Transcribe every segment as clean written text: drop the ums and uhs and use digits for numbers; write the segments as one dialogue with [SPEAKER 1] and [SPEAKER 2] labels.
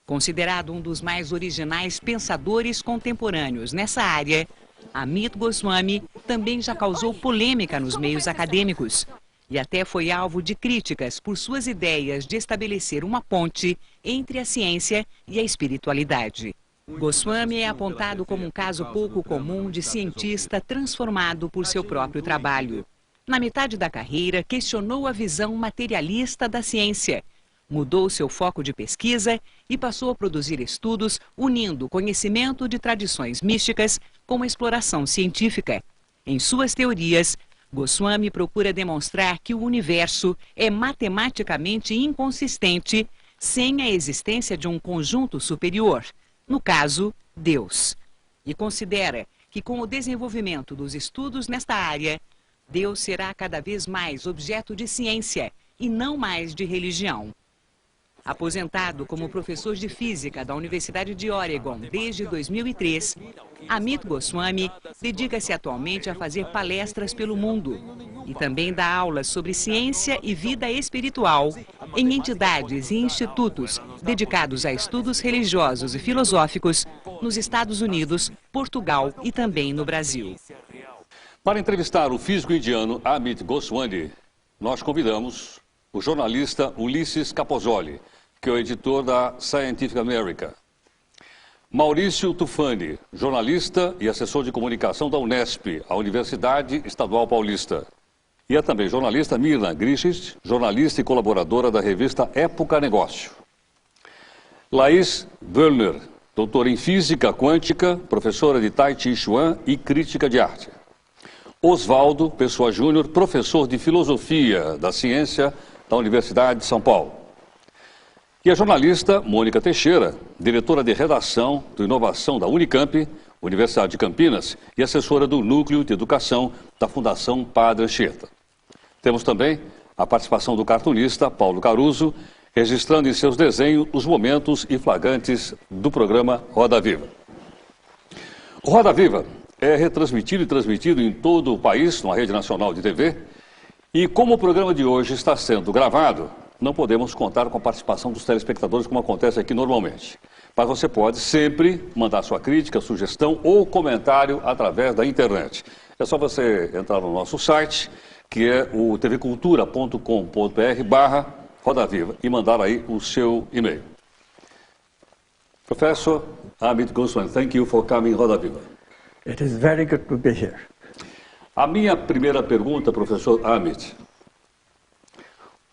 [SPEAKER 1] Considerado um dos mais originais pensadores contemporâneos nessa área, Amit Goswami também já causou polêmica nos meios acadêmicos e até foi alvo de críticas por suas ideias de estabelecer uma ponte entre a ciência e a espiritualidade. Goswami é apontado como um caso pouco comum de cientista transformado por seu próprio trabalho. Na metade da carreira, questionou a visão materialista da ciência, mudou seu foco de pesquisa e passou a produzir estudos unindo o conhecimento de tradições místicas com a exploração científica. Em suas teorias, Goswami procura demonstrar que o universo é matematicamente inconsistente sem a existência de um conjunto superior, no caso, Deus. E considera que com o desenvolvimento dos estudos nesta área, Deus será cada vez mais objeto de ciência e não mais de religião. Aposentado como professor de física da Universidade de Oregon desde 2003, Amit Goswami dedica-se atualmente a fazer palestras pelo mundo e também dá aulas sobre ciência e vida espiritual em entidades e institutos dedicados a estudos religiosos e filosóficos nos Estados Unidos, Portugal e também no Brasil.
[SPEAKER 2] Para entrevistar o físico indiano Amit Goswami, nós convidamos o jornalista Ulisses Capozoli, que é o editor da Scientific American. Maurício Tufani, jornalista e assessor de comunicação da Unesp, a Universidade Estadual Paulista. E é também jornalista Mirna Grichis, jornalista e colaboradora da revista Época Negócio. Laís Wöllner, doutora em Física Quântica, professora de Tai Chi Chuan e crítica de arte. Oswaldo Pessoa Júnior, professor de Filosofia da Ciência da Universidade de São Paulo. E a jornalista Mônica Teixeira, diretora de redação do Inovação da Unicamp, Universidade de Campinas, e assessora do Núcleo de Educação da Fundação Padre Anchieta. Temos também a participação do cartunista Paulo Caruso, registrando em seus desenhos os momentos e flagrantes do programa Roda Viva. O Roda Viva é retransmitido e transmitido em todo o país, numa rede nacional de TV, e como o programa de hoje está sendo gravado, não podemos contar com a participação dos telespectadores como acontece aqui normalmente. Mas você pode sempre mandar sua crítica, sugestão ou comentário através da internet. É só você entrar no nosso site, que é o tvcultura.com.br/Roda Viva e mandar aí o seu e-mail. Professor Amit Goswami, thank you for coming Roda Viva.
[SPEAKER 3] It is very good to be here.
[SPEAKER 2] A minha primeira pergunta, professor Amit,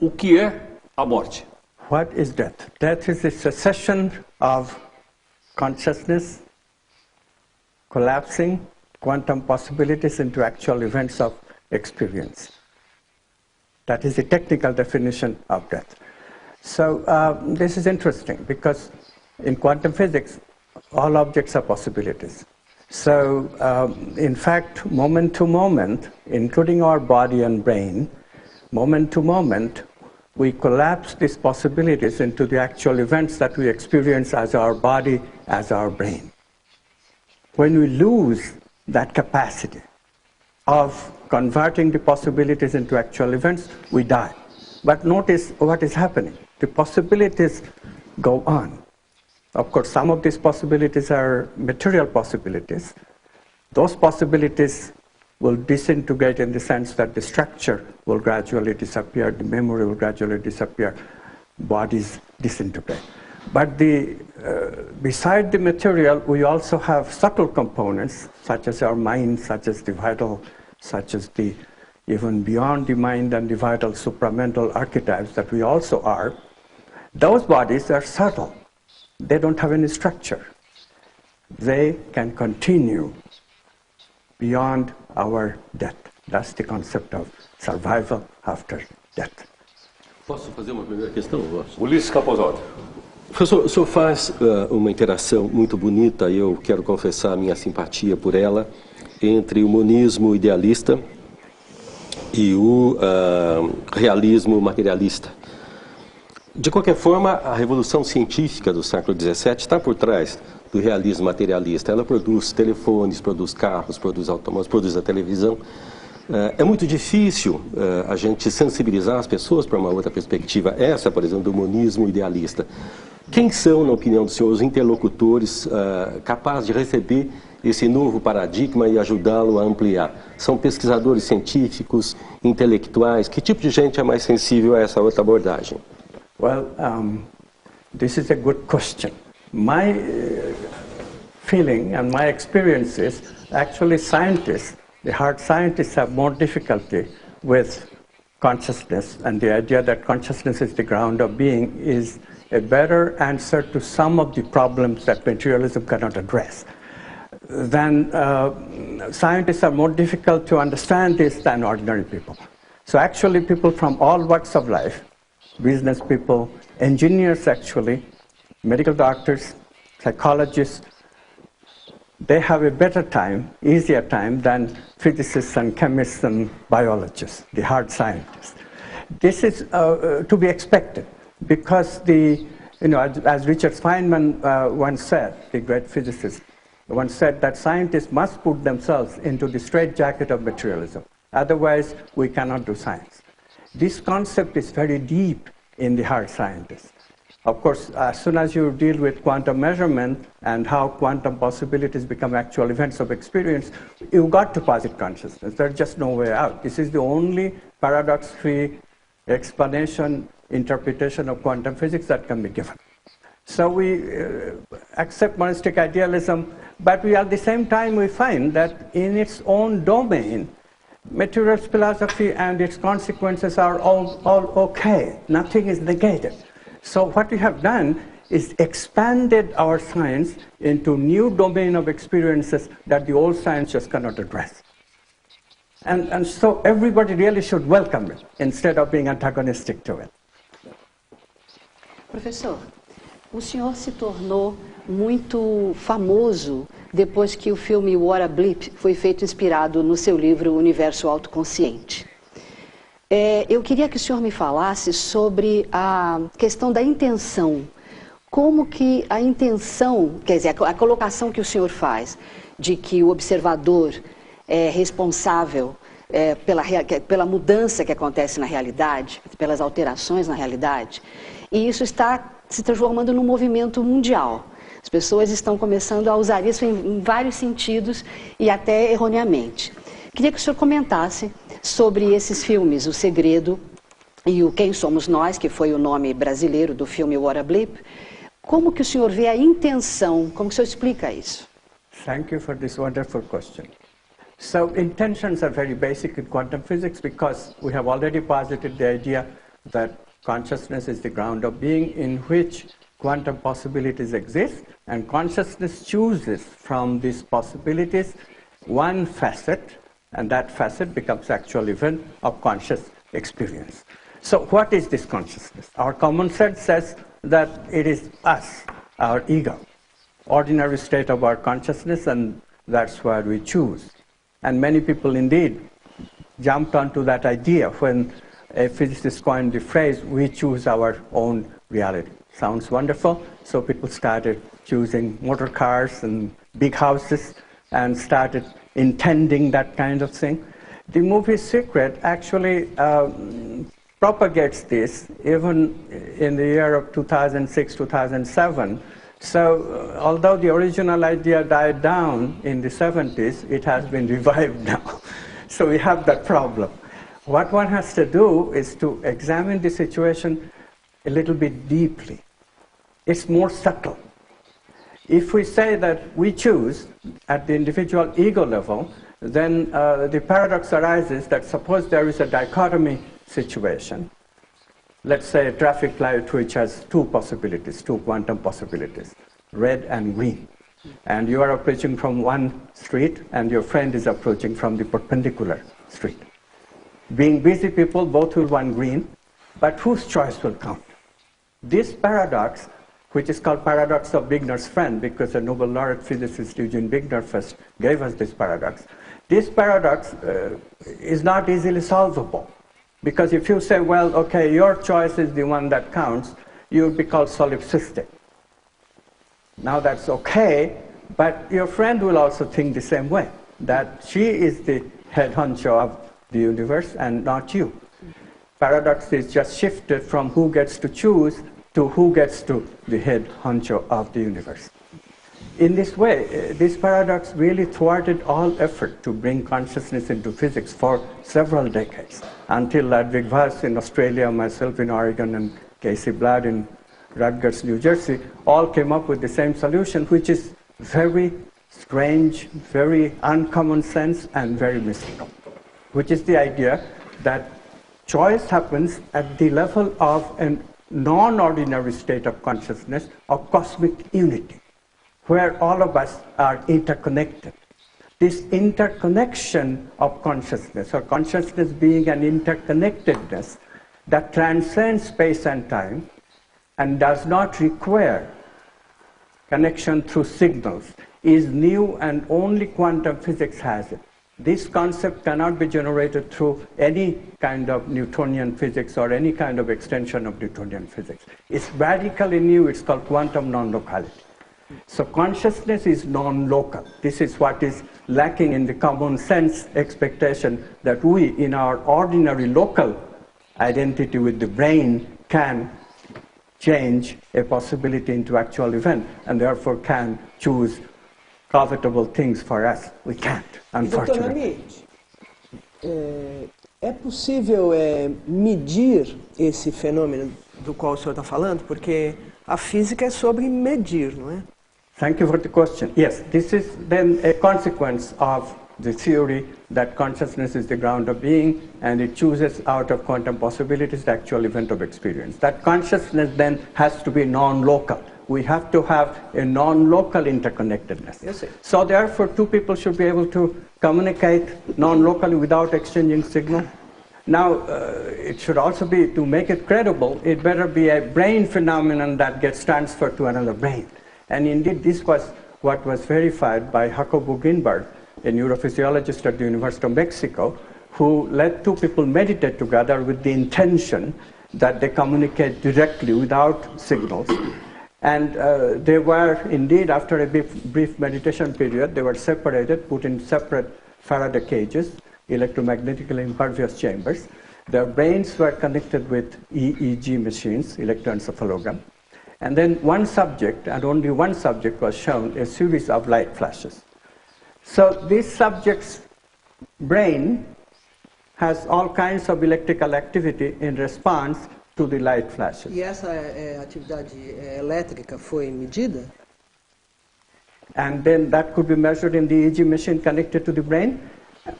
[SPEAKER 2] o que é a morte?
[SPEAKER 3] What is death? Death is the cessation of consciousness, collapsing quantum possibilities into actual events of experience. That is the technical definition of death. So this is interesting because in quantum physics, all objects are possibilities. So in fact, moment to moment, including our body and brain, moment to moment, we collapse these possibilities into the actual events that we experience as our body, as our brain. When we lose that capacity of converting the possibilities into actual events, we die. But notice what is happening. The possibilities go on. Of course, some of these possibilities are material possibilities. Those possibilities will disintegrate in the sense that the structure will gradually disappear, the memory will gradually disappear, bodies disintegrate. But beside the material, we also have subtle components, such as our mind, such as the vital, such as the even beyond the mind and the vital supramental archetypes that we also are. Those bodies are subtle. They don't have any structure. They can continue beyond our death. That's the concept of survival after death.
[SPEAKER 4] Posso fazer uma primeira questão?
[SPEAKER 2] Ulisses Capozoli.
[SPEAKER 4] Professor, o senhor faz uma interação muito bonita, e eu quero confessar a minha simpatia por ela, entre o monismo idealista e o realismo materialista. De qualquer forma, a revolução científica do século XVII está por trás do realismo materialista. Ela produz telefones, produz carros, produz automóveis, produz a televisão. É muito difícil a gente sensibilizar as pessoas para uma outra perspectiva, essa, por exemplo, do monismo idealista. Quem são, na opinião do senhor, os interlocutores capazes de receber esse novo paradigma e ajudá-lo a ampliar? São pesquisadores científicos, intelectuais? Que tipo de gente é mais sensível a essa outra abordagem?
[SPEAKER 3] Well, this is a good question. My feeling and my experience is actually scientists, the hard scientists, have more difficulty with consciousness, and the idea that consciousness is the ground of being is a better answer to some of the problems that materialism cannot address. Then scientists are more difficult to understand this than ordinary people. So actually people from all walks of life, business people, engineers actually, medical doctors, psychologists, they have a better time, easier time than physicists and chemists and biologists, the hard scientists. This is to be expected because as Richard Feynman once said, the great physicist, once said that scientists must put themselves into the straitjacket of materialism. Otherwise, we cannot do science. This concept is very deep in the hard scientists. Of course, as soon as you deal with quantum measurement and how quantum possibilities become actual events of experience, you've got to posit consciousness. There's just no way out. This is the only paradox-free explanation, interpretation of quantum physics that can be given. So we accept monistic idealism, but at the same time we find that in its own domain, materialist philosophy and its consequences are all okay. Nothing is negated. So what we have done is expanded our science into new domain of experiences that the old science just cannot address. And so everybody really should welcome it instead of being antagonistic to it.
[SPEAKER 5] Professor, o senhor se tornou muito famoso depois que o filme What a Blip foi feito inspirado no seu livro Universo Autoconsciente. Eu queria que o senhor me falasse sobre a questão da intenção. Como que a intenção, quer dizer, a colocação que o senhor faz de que o observador é responsável pela mudança que acontece na realidade, pelas alterações na realidade, e isso está se transformando num movimento mundial. As pessoas estão começando a usar isso em vários sentidos e até erroneamente. Queria que o senhor comentasse sobre esses filmes, O Segredo e o Quem Somos Nós, que foi o nome brasileiro do filme What a Blip. Como que o senhor vê a intenção? Como que o senhor explica isso?
[SPEAKER 3] Thank you for this wonderful question. So intentions are very basic in quantum physics because we have already posited the idea that consciousness is the ground of being in which quantum possibilities exist, and consciousness chooses from these possibilities one facet, and that facet becomes actual event of conscious experience. So what is this consciousness? Our common sense says that it is us, our ego, ordinary state of our consciousness, and that's where we choose. And many people indeed jumped onto that idea when a physicist coined the phrase, we choose our own reality. Sounds wonderful, so people started choosing motor cars and big houses and started intending that kind of thing. The movie Secret actually propagates this even in the year of 2006, 2007. So although the original idea died down in the 70s, it has been revived now. So we have that problem. What one has to do is to examine the situation a little bit deeply. It's more subtle. If we say that we choose at the individual ego level, then the paradox arises that suppose there is a dichotomy situation. Let's say a traffic light which has two possibilities, two quantum possibilities, red and green. And you are approaching from one street and your friend is approaching from the perpendicular street. Being busy people, both will want green, but whose choice will count? This paradox, which is called paradox of Wigner's friend, because the Nobel laureate physicist Eugene Wigner first gave us this paradox. This paradox is not easily solvable, because if you say, well, okay, your choice is the one that counts, you will be called solipsistic. Now that's okay, but your friend will also think the same way, that she is the head honcho of the universe and not you. Paradox is just shifted from who gets to choose to who gets to the head honcho of the universe. In this way, this paradox really thwarted all effort to bring consciousness into physics for several decades, until Ludwig Voss in Australia, myself in Oregon, and Casey Blood in Rutgers, New Jersey, all came up with the same solution, which is very strange, very uncommon sense, and very mystical, which is the idea that choice happens at the level of a non-ordinary state of consciousness, of cosmic unity, where all of us are interconnected. This interconnection of consciousness, or consciousness being an interconnectedness that transcends space and time and does not require connection through signals, is new, and only quantum physics has it. This concept cannot be generated through any kind of Newtonian physics or any kind of extension of Newtonian physics. It's radically new. It's called quantum non-locality. So consciousness is non-local. This is what is lacking in the common sense expectation that we, in our ordinary local identity with the brain, can change a possibility into actual event, and therefore can choose covetable things for us. We can't, unfortunately.
[SPEAKER 6] Dr. Nami, é possível medir esse fenômeno do qual o senhor está falando? Porque a física é sobre medir, não é?
[SPEAKER 3] Thank you for the question. Yes, this is then a consequence of the theory that consciousness is the ground of being, and it chooses out of quantum possibilities the actual event of experience. That consciousness then has to be non-local. We have to have a non-local interconnectedness.
[SPEAKER 6] Yes, sir.
[SPEAKER 3] So therefore, two people should be able to communicate non-locally without exchanging signal. Now, it should also be, to make it credible, it better be a brain phenomenon that gets transferred to another brain. And indeed, this was what was verified by Jacobo Greenberg, a neurophysiologist at the University of Mexico, who let two people meditate together with the intention that they communicate directly without signals. And they were indeed, after a brief meditation period, they were separated, put in separate Faraday cages, electromagnetically impervious chambers. Their brains were connected with EEG machines, electroencephalogram. And then one subject, and only one subject, was shown a series of light flashes. So this subject's brain has all kinds of electrical activity in response to the light flashes.
[SPEAKER 6] E essa atividade elétrica foi medida?
[SPEAKER 3] And then that could be measured in the EEG machine connected to the brain,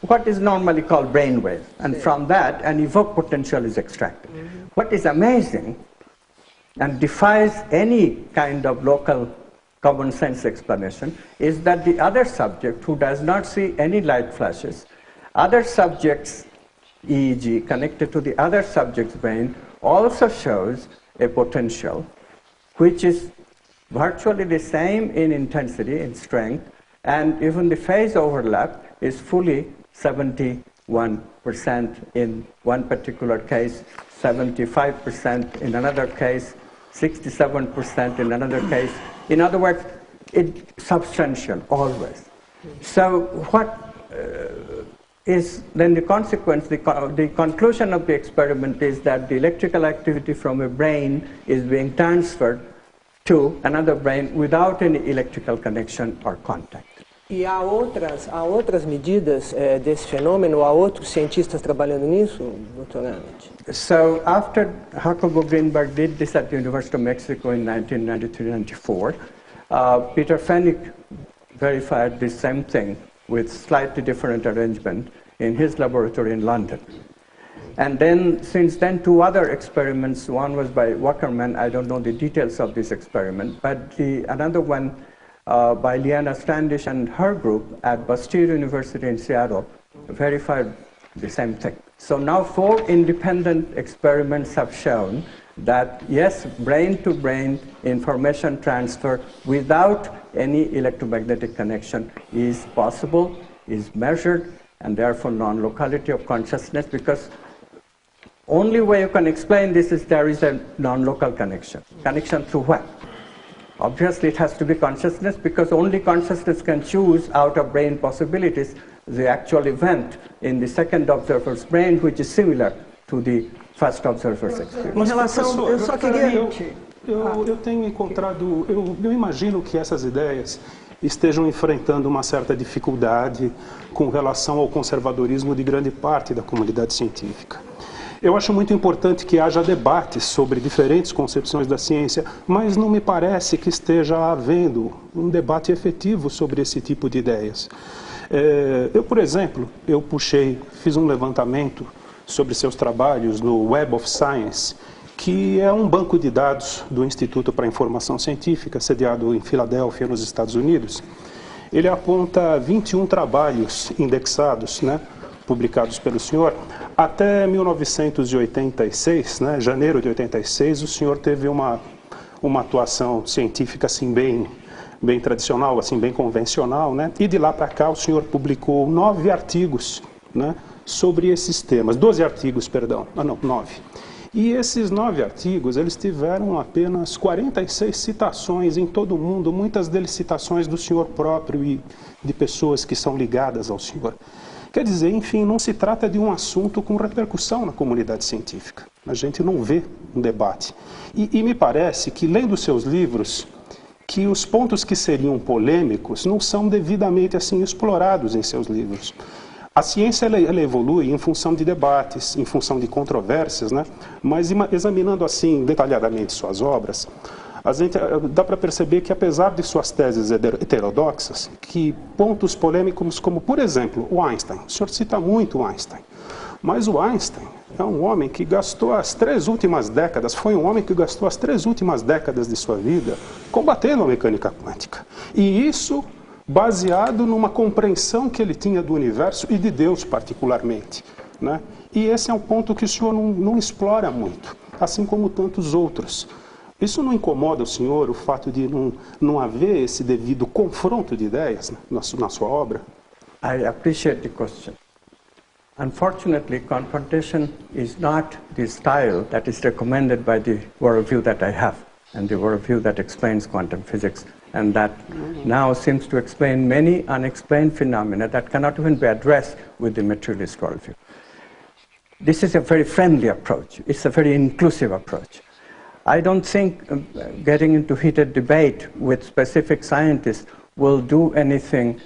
[SPEAKER 3] what is normally called brain wave. And from that, an evoked potential is extracted. What is amazing and defies any kind of local common sense explanation is that the other subject, who does not see any light flashes, other subject's EEG connected to the other subject's brain also shows a potential which is virtually the same in intensity, in strength, and even the phase overlap is fully 71% in one particular case, 75% in another case, 67% in another case. In other words, it's substantial always. So what is then the consequence, the conclusion of the experiment is that the electrical activity from a brain is being transferred to another brain without any electrical connection or contact.
[SPEAKER 6] E há outras medidas desse fenômeno? Há outros cientistas trabalhando nisso, Dr. Amit?
[SPEAKER 3] So after Jacobo Greenberg did this at the University of Mexico in 1993-94, Peter Fenwick verified the same thing with slightly different arrangement in his laboratory in London. And then, since then, two other experiments. One was by Wackerman. I don't know the details of this experiment, but another one by Liana Standish and her group at Bastyr University in Seattle verified the same thing. So now 4 independent experiments have shown that, yes, brain-to-brain information transfer without any electromagnetic connection is possible, is measured, and therefore non-locality of consciousness, because only way you can explain this is there is a non-local connection. Connection through what? Obviously, it has to be consciousness, because only consciousness can choose out of brain possibilities the actual event in the second observer's brain, which is similar to the first observer's experience.
[SPEAKER 6] Em relação, eu só queria...
[SPEAKER 7] Eu tenho encontrado, eu imagino que essas ideias estejam enfrentando uma certa dificuldade com relação ao conservadorismo de grande parte da comunidade científica. Eu acho muito importante que haja debates sobre diferentes concepções da ciência, mas não me parece que esteja havendo um debate efetivo sobre esse tipo de ideias. Eu, por exemplo, fiz um levantamento sobre seus trabalhos no Web of Science, que é um banco de dados do Instituto para a Informação Científica, sediado em Filadélfia, nos Estados Unidos. Ele aponta 21 trabalhos indexados, publicados pelo senhor. Até 1986, janeiro de 86, o senhor teve uma atuação científica assim, bem tradicional, assim, bem convencional, e de lá para cá o senhor publicou 9 artigos sobre esses temas, 12 artigos, perdão, 9. E esses 9 artigos, eles tiveram apenas 46 citações em todo o mundo, muitas deles citações do senhor próprio e de pessoas que são ligadas ao senhor. Quer dizer, enfim, não se trata de um assunto com repercussão na comunidade científica. A gente não vê um debate. E me parece que, lendo seus livros, que os pontos que seriam polêmicos não são devidamente assim explorados em seus livros. A ciência ela evolui em função de debates, em função de controvérsias, mas examinando assim detalhadamente suas obras, dá para perceber que, apesar de suas teses heterodoxas, que pontos polêmicos como, por exemplo, o Einstein, o senhor cita muito o Einstein, mas o Einstein é um homem que gastou foi um homem que gastou as 3 últimas décadas de sua vida combatendo a mecânica quântica. E isso baseado numa compreensão que ele tinha do universo e de Deus particularmente. E esse é um ponto que o senhor não explora muito, assim como tantos outros. Isso não incomoda o senhor, o fato de não haver esse devido confronto de ideias na sua obra?
[SPEAKER 3] I appreciate the question. Unfortunately, confrontation is not the style that is recommended by the worldview that I have, and the worldview that explains quantum physics, and that now seems to explain many unexplained phenomena that cannot even be addressed with the materialist worldview. This is a very friendly approach. It's a very inclusive approach. I don't think getting into heated debate with specific scientists will do anything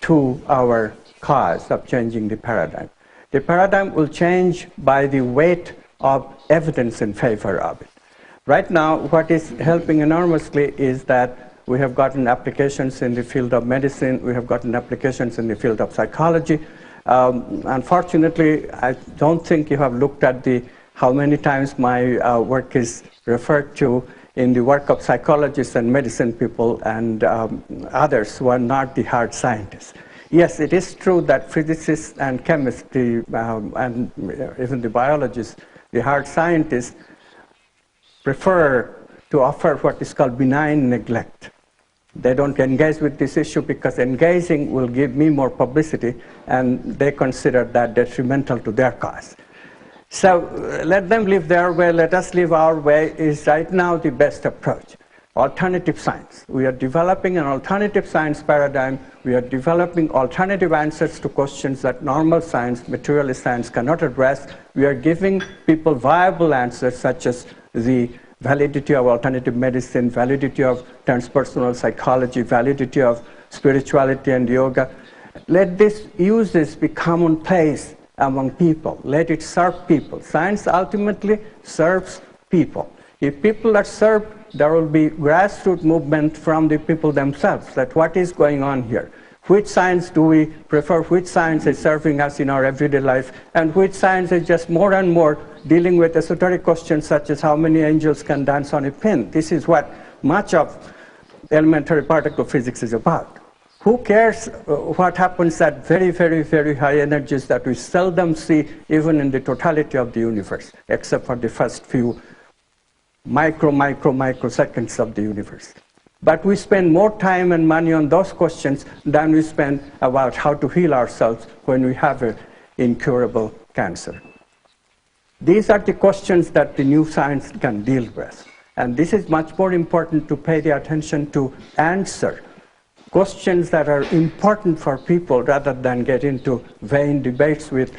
[SPEAKER 3] to our cause of changing the paradigm. The paradigm will change by the weight of evidence in favor of it. Right now, what is helping enormously is that we have gotten applications in the field of medicine, we have gotten applications in the field of psychology. Unfortunately, I don't think you have looked at how many times my work is referred to in the work of psychologists and medicine people and others who are not the hard scientists. Yes, it is true that physicists and chemists and even the biologists, the hard scientists, prefer to offer what is called benign neglect. They don't engage with this issue because engaging will give me more publicity, and they consider that detrimental to their cause. So let them live their way, let us live our way is right now the best approach. Alternative science. We are developing an alternative science paradigm. We are developing alternative answers to questions that normal science, materialist science cannot address. We are giving people viable answers such as the validity of alternative medicine, validity of transpersonal psychology, validity of spirituality and yoga. Let use this be commonplace among people. Let it serve people. Science ultimately serves people. If people are served, there will be grassroots movement from the people themselves, that what is going on here? Which science do we prefer? Which science is serving us in our everyday life? And which science is just more and more dealing with esoteric questions such as how many angels can dance on a pin? This is what much of elementary particle physics is about. Who cares what happens at very, very, very high energies that we seldom see even in the totality of the universe, except for the first few microseconds of the universe. But we spend more time and money on those questions than we spend about how to heal ourselves when we have an incurable cancer. These are the questions that the new science can deal with. And this is much more important to pay the attention to answer questions that are important for people rather than get into vain debates with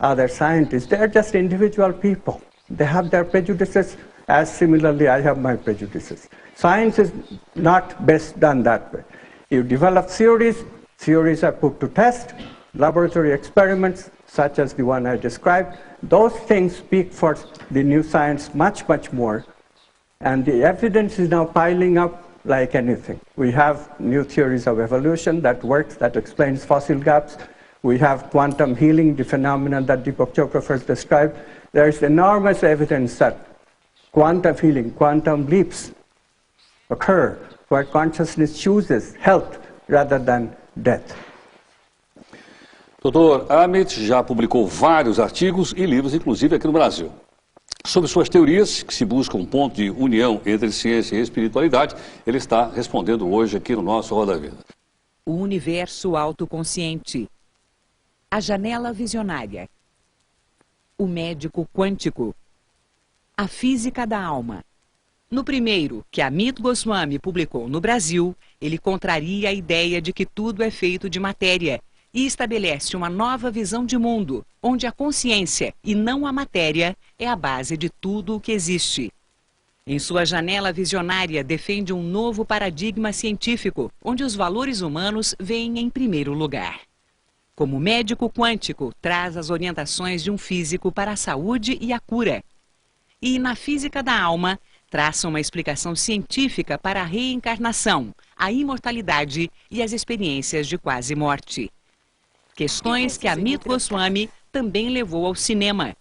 [SPEAKER 3] other scientists. They are just individual people. They have their prejudices as similarly I have my prejudices. Science is not best done that way. You develop theories, theories are put to test, laboratory experiments such as the one I described, those things speak for the new science much, much more. And the evidence is now piling up like anything. We have new theories of evolution that works, that explains fossil gaps. We have quantum healing, the phenomenon that Deepak Chopra first described. There is enormous evidence that quantum healing, quantum leaps occur where consciousness chooses health rather than death.
[SPEAKER 2] Dr. Amit já publicou vários artigos e livros, inclusive aqui no Brasil. Sobre suas teorias, que se busca um ponto de união entre ciência e espiritualidade, ele está respondendo hoje aqui no nosso Roda Vida.
[SPEAKER 1] O universo autoconsciente. A janela visionária. O médico quântico. A física da alma. No primeiro, que Amit Goswami publicou no Brasil, ele contraria a ideia de que tudo é feito de matéria e estabelece uma nova visão de mundo, onde a consciência e não a matéria é a base de tudo o que existe. Em sua janela visionária, defende um novo paradigma científico, onde os valores humanos vêm em primeiro lugar. Como médico quântico, traz as orientações de um físico para a saúde e a cura. E na física da alma, traça uma explicação científica para a reencarnação, a imortalidade e as experiências de quase morte. Questões que Amit Goswami também levou ao cinema.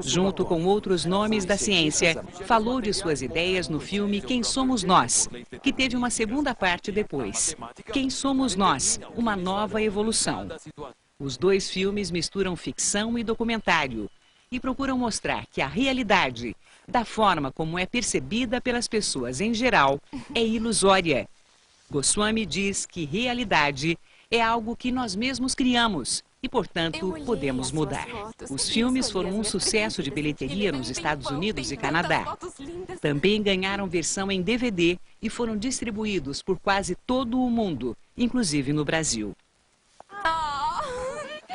[SPEAKER 1] Junto com outros nomes da ciência, falou de suas ideias no filme Quem Somos Nós, que teve uma segunda parte depois. Quem Somos Nós? Uma Nova Evolução. Os dois filmes misturam ficção e documentário e procuram mostrar que a realidade, da forma como é percebida pelas pessoas em geral, é ilusória. Goswami diz que realidade é algo que nós mesmos criamos e, portanto, podemos mudar. Os filmes foram um sucesso de bilheteria nos Estados Unidos e Canadá. Também ganharam versão em DVD e foram distribuídos por quase todo o mundo, inclusive no Brasil.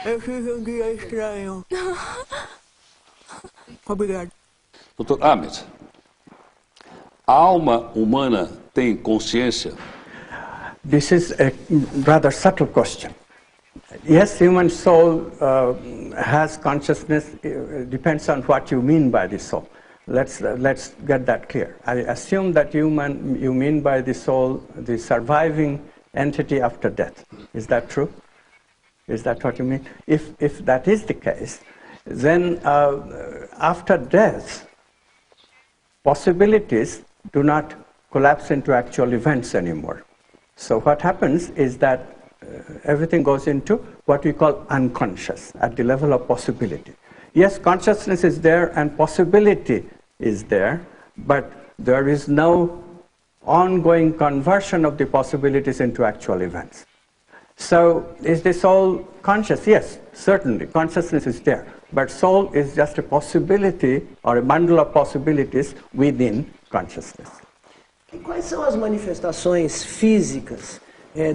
[SPEAKER 6] É estranho. Obrigado.
[SPEAKER 2] Dr. Amit, a alma humana tem consciência?
[SPEAKER 3] This is a rather subtle question. Yes, human soul has consciousness. Depends on what you mean by the soul. Let's get that clear. I assume that you mean by the soul the surviving entity after death. Is that true? Is that what you mean? If that is the case, then after death, possibilities do not collapse into actual events anymore. So what happens is that everything goes into what we call unconscious, at the level of possibility. Yes, consciousness is there and possibility is there, but there is no ongoing conversion of the possibilities into actual events. So is the soul conscious? Yes, certainly, consciousness is there. But soul is just a possibility or a bundle of possibilities within consciousness.
[SPEAKER 6] E quais são as manifestações físicas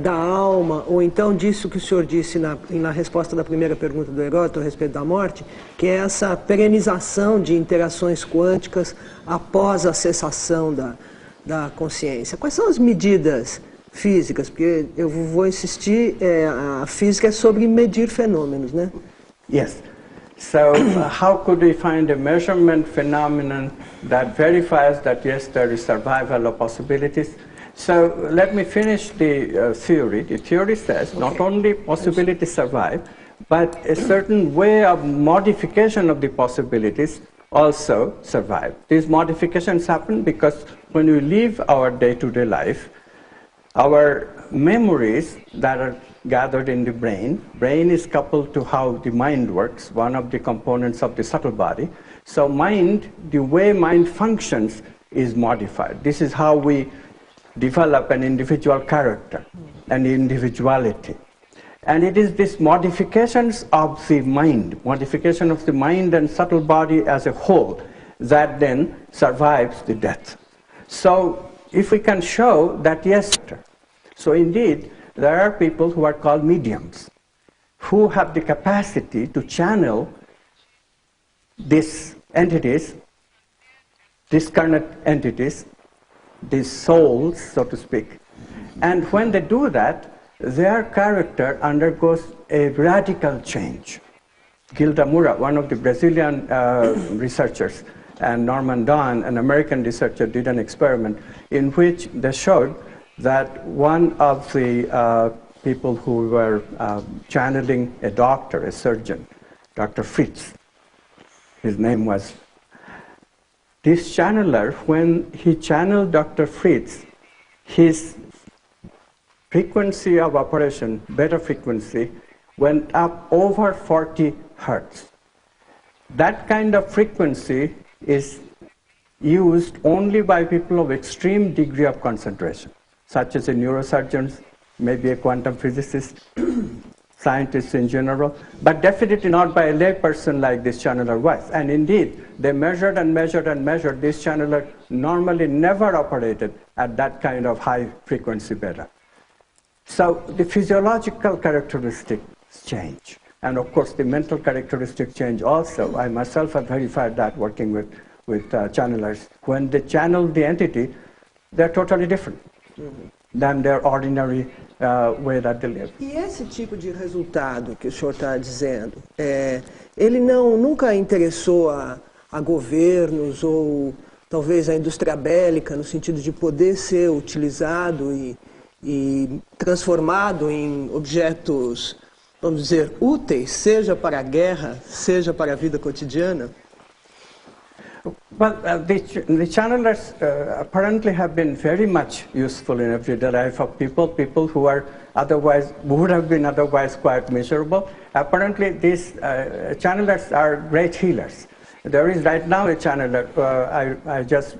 [SPEAKER 6] da alma, ou então disso que o senhor disse na resposta da primeira pergunta do Heródoto a respeito da morte, que é essa perenização de interações quânticas após a cessação da consciência? Quais são as medidas físicas? Porque eu vou insistir, a física é sobre medir fenômenos, né?
[SPEAKER 3] Yes. So how could we find a measurement phenomenon that verifies that yes, there is survival of possibilities? So let me finish the theory. The theory says not only possibilities survive, but a certain way of modification of the possibilities also survive. These modifications happen because when we live our day-to-day life, our memories that are gathered in the brain is coupled to how the mind works, one of the components of the subtle body. So mind, the way mind functions is modified. This is how we develop an individual character, an individuality. And it is this modifications of the mind, modification of the mind and subtle body as a whole, that then survives the death. So if we can show that, yes, so indeed, there are people who are called mediums, who have the capacity to channel these entities discarnate entities, these souls, so to speak. And when they do that, their character undergoes a radical change. Gilda Moura, one of the Brazilian researchers, and Norman Don, an American researcher, did an experiment in which they showed that one of the people who were channeling a doctor, a surgeon, Dr. Fritz, his name was, this channeler, when he channeled Dr. Fritz, his frequency of operation, beta frequency, went up over 40 hertz. That kind of frequency is used only by people of extreme degree of concentration, such as a neurosurgeon, maybe a quantum physicist, scientists in general, but definitely not by a lay person like this channeler was. And indeed, they measured and measured and measured. This channeler normally never operated at that kind of high frequency beta. So the physiological characteristics change. And of course, the mental characteristics change also. I myself have verified that working with channelers. When they channel the entity, they're totally different than their ordinary way that they live.
[SPEAKER 6] E esse tipo de resultado que o senhor está dizendo, ele nunca interessou a governos ou talvez a indústria bélica, no sentido de poder ser utilizado e transformado em objetos, vamos dizer, úteis, seja para a guerra, seja para a vida cotidiana?
[SPEAKER 3] Well, the channelers apparently have been very much useful in everyday life of people who are would have been otherwise quite miserable. Apparently, these channelers are great healers. There is right now a channeler. I just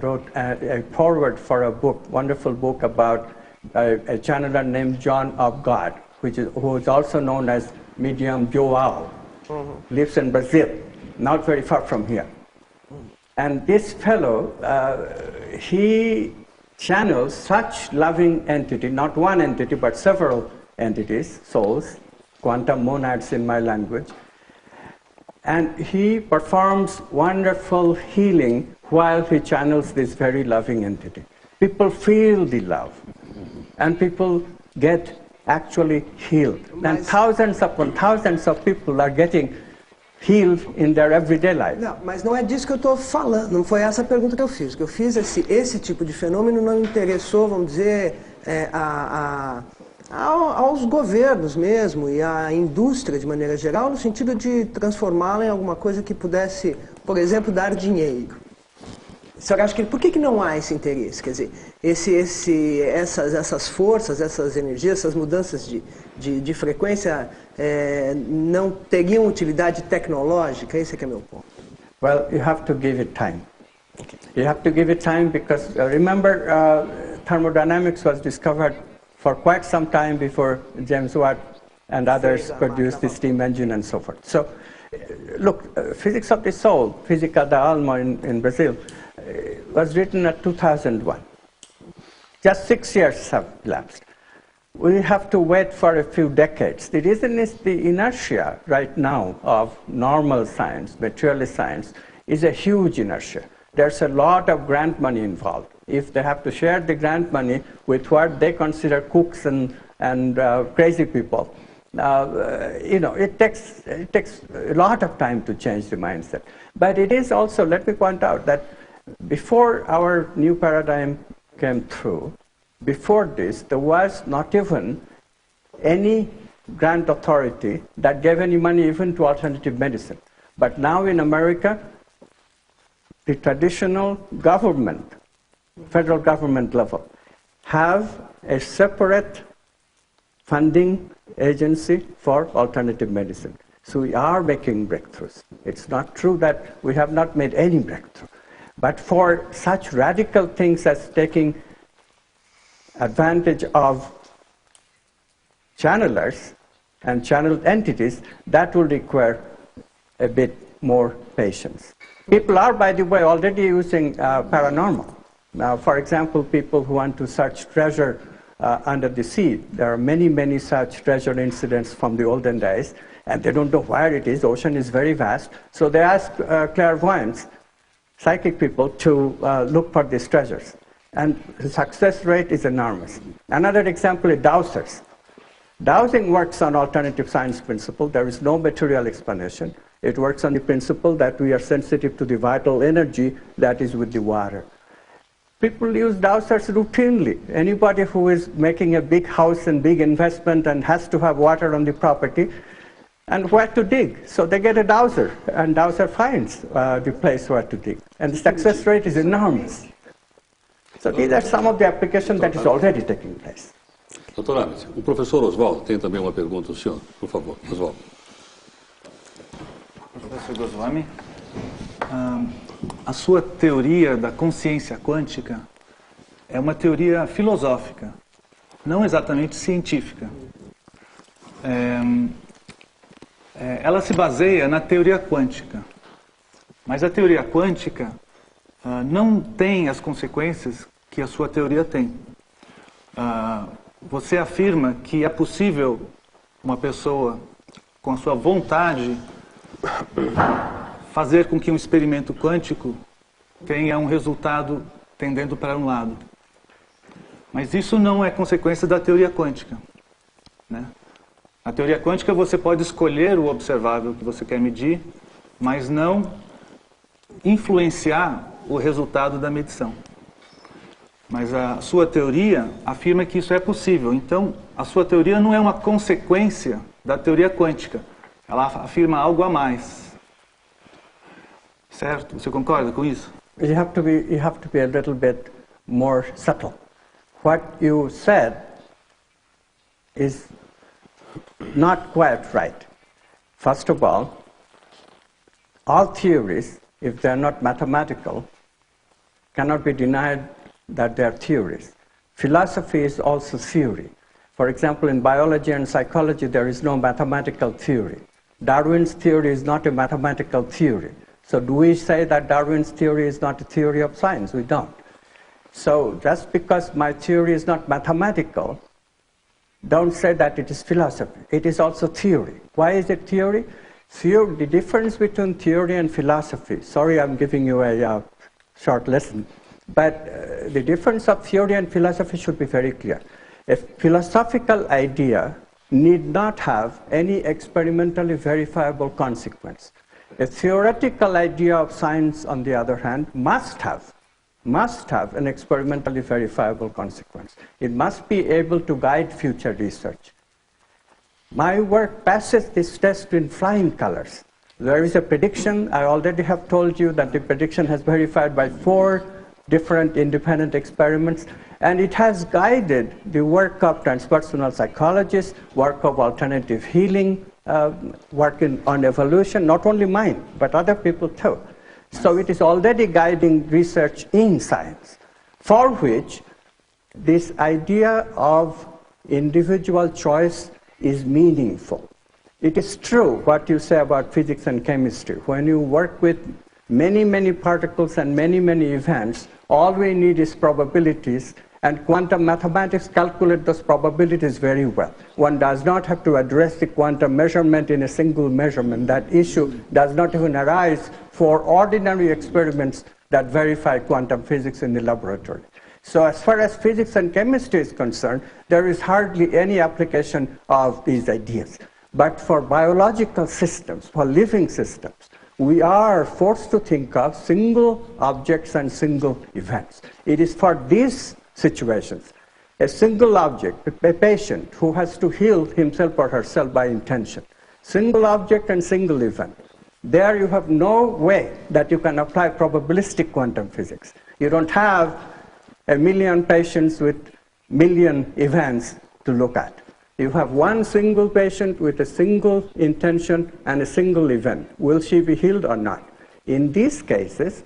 [SPEAKER 3] wrote a foreword for a book, wonderful book about a channeler named John of God, who is also known as Medium Joao, lives in Brazil, not very far from here. And this fellow, he channels such loving entity, not one entity, but several entities, souls, quantum monads in my language. And he performs wonderful healing while he channels this very loving entity. People feel the love, and people get actually healed. And thousands upon thousands of people are getting healed in their everyday life.
[SPEAKER 6] Não, mas não é disso que eu estou falando, não foi essa a pergunta que eu fiz. O que eu fiz é se esse tipo de fenômeno não interessou, vamos dizer, aos governos mesmo e à indústria de maneira geral, no sentido de transformá-la em alguma coisa que pudesse, por exemplo, dar dinheiro. O senhor acha por que não há esse interesse? Quer dizer, essas forças, essas energias, essas mudanças de frequência não teriam utilidade tecnológica? Esse é que é meu ponto.
[SPEAKER 3] Well, you have to give it time. Okay. You have to give it time because, remember, thermodynamics was discovered for quite some time before James Watt and others produced the steam engine and so forth. So, look, Physics of the Soul, Física da Alma in Brazil, was written at 2001. Just 6 years have elapsed. We have to wait for a few decades. The reason is the inertia right now of normal science, materialist science, is a huge inertia. There's a lot of grant money involved. If they have to share the grant money with what they consider kooks and crazy people, it takes a lot of time to change the mindset. But it is also, let me point out that before our new paradigm came through, before this, there was not even any grant authority that gave any money even to alternative medicine. But now in America, the traditional government, federal government level, have a separate funding agency for alternative medicine. So we are making breakthroughs. It's not true that we have not made any breakthrough. But for such radical things as taking advantage of channelers and channeled entities, that will require a bit more patience. People are, by the way, already using paranormal. Now, for example, people who want to search treasure under the sea, there are many, many such treasure incidents from the olden days, and they don't know where it is. The ocean is very vast. So they ask clairvoyants, psychic people to look for these treasures. And the success rate is enormous. Another example is dowsers. Dowsing works on alternative science principle. There is no material explanation. It works on the principle that we are sensitive to the vital energy that is with the water. People use dowsers routinely. Anybody who is making a big house and big investment and has to have water on the property, and where to dig. So they get a dowser, and dowser finds the place where to dig. And the success rate is enormous. So these are some of the applications that is already taking place.
[SPEAKER 2] Doutor Amit, o professor Oswaldo tem também uma pergunta ao senhor. Por favor, Oswaldo.
[SPEAKER 8] Professor Goswami, a sua teoria da consciência quântica é uma teoria filosófica, não exatamente científica. Ela se baseia na teoria quântica, mas a teoria quântica não tem as consequências que a sua teoria tem. Você afirma que é possível uma pessoa, com a sua vontade, fazer com que um experimento quântico tenha um resultado tendendo para um lado. Mas isso não é consequência da teoria quântica, né? Na teoria quântica você pode escolher o observável que você quer medir, mas não influenciar o resultado da medição. Mas a sua teoria afirma que isso é possível. Então, a sua teoria não é uma consequência da teoria quântica. Ela afirma algo a mais. Certo? Você concorda com isso?
[SPEAKER 3] You have to be a little bit more subtle. What you said is not quite right. First of all theories, if they are not mathematical, cannot be denied that they are theories. Philosophy is also theory. For example, in biology and psychology, there is no mathematical theory. Darwin's theory is not a mathematical theory. So do we say that Darwin's theory is not a theory of science? We don't. So just because my theory is not mathematical, don't say that it is philosophy. It is also theory. Why is it theory? The difference between theory and philosophy, sorry I'm giving you a short lesson, but the difference of theory and philosophy should be very clear. A philosophical idea need not have any experimentally verifiable consequence. A theoretical idea of science, on the other hand, must have an experimentally verifiable consequence. It must be able to guide future research. My work passes this test in flying colors. There is a prediction. I already have told you that the prediction has verified by 4 different independent experiments, and it has guided the work of transpersonal psychologists, work of alternative healing, work on evolution, not only mine, but other people too. So it is already guiding research in science, for which this idea of individual choice is meaningful. It is true what you say about physics and chemistry. When you work with many, many particles and many, many events, all we need is probabilities, and quantum mathematics calculate those probabilities very well. One does not have to address the quantum measurement in a single measurement. That issue does not even arise for ordinary experiments that verify quantum physics in the laboratory. So as far as physics and chemistry is concerned, there is hardly any application of these ideas. But for biological systems, for living systems, we are forced to think of single objects and single events. It is for these situations, a single object, a patient who has to heal himself or herself by intention, single object and single event. There you have no way that you can apply probabilistic quantum physics. You don't have a million patients with million events to look at. You have one single patient with a single intention and a single event. Will she be healed or not? In these cases,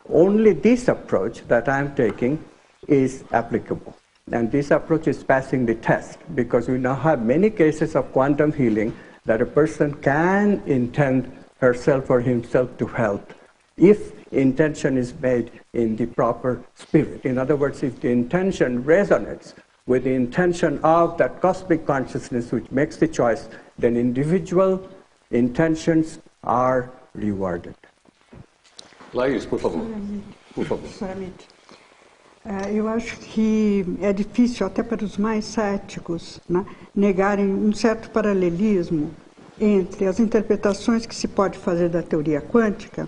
[SPEAKER 3] only this approach that I am taking is applicable. And this approach is passing the test, because we now have many cases of quantum healing that a person can intend herself or himself to help if intention is made in the proper spirit. In other words, if the intention resonates with the intention of that cosmic consciousness which makes the choice, then individual intentions are rewarded.
[SPEAKER 2] Laís, por favor. Por favor.
[SPEAKER 9] Eu acho que é difícil, até para os mais céticos, né, negarem um certo paralelismo entre as interpretações que se pode fazer da teoria quântica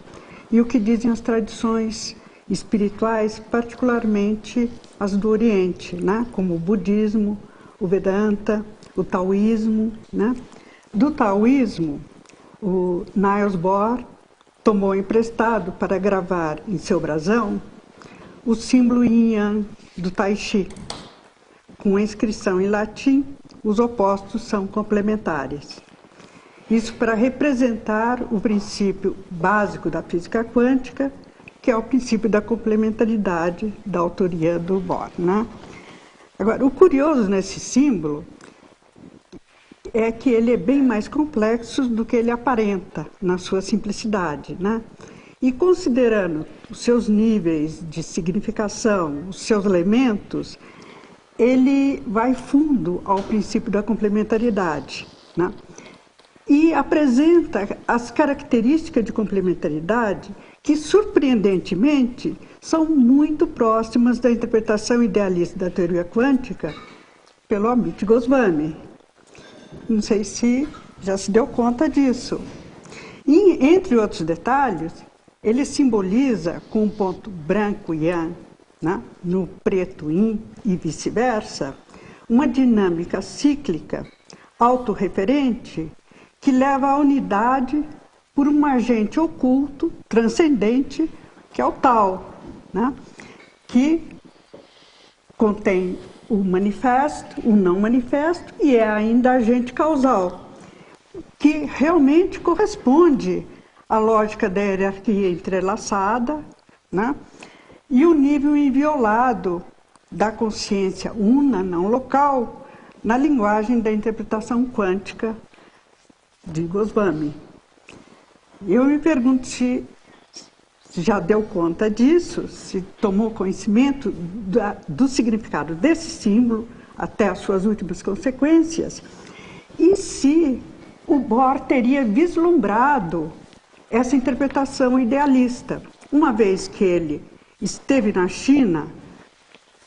[SPEAKER 9] e o que dizem as tradições espirituais, particularmente as do Oriente, né, como o budismo, o Vedanta, o taoísmo. Né. Do taoísmo, o Niels Bohr tomou emprestado para gravar em seu brasão o símbolo yin yang do Tai Chi. Com a inscrição em latim, os opostos são complementares. Isso para representar o princípio básico da física quântica, que é o princípio da complementaridade da autoria do Bohr. Né? Agora, o curioso nesse símbolo é que ele é bem mais complexo do que ele aparenta na sua simplicidade, né? E considerando os seus níveis de significação, os seus elementos, ele vai fundo ao princípio da complementaridade, né? E apresenta as características de complementaridade que, surpreendentemente, são muito próximas da interpretação idealista da teoria quântica pelo Amit Goswami. Não sei se já se deu conta disso. E, entre outros detalhes, ele simboliza com um ponto branco yang, né, no preto yin e vice-versa, uma dinâmica cíclica, autorreferente, que leva à unidade por um agente oculto, transcendente, que é o Tao, né, que contém o manifesto, o não manifesto, e é ainda agente causal, que realmente corresponde à lógica da hierarquia entrelaçada, né? E o nível inviolado da consciência una, não local, na linguagem da interpretação quântica de Goswami. Eu me pergunto se já deu conta disso, se tomou conhecimento do significado desse símbolo até as suas últimas consequências, e se o Bohr teria vislumbrado essa interpretação idealista, uma vez que ele esteve na China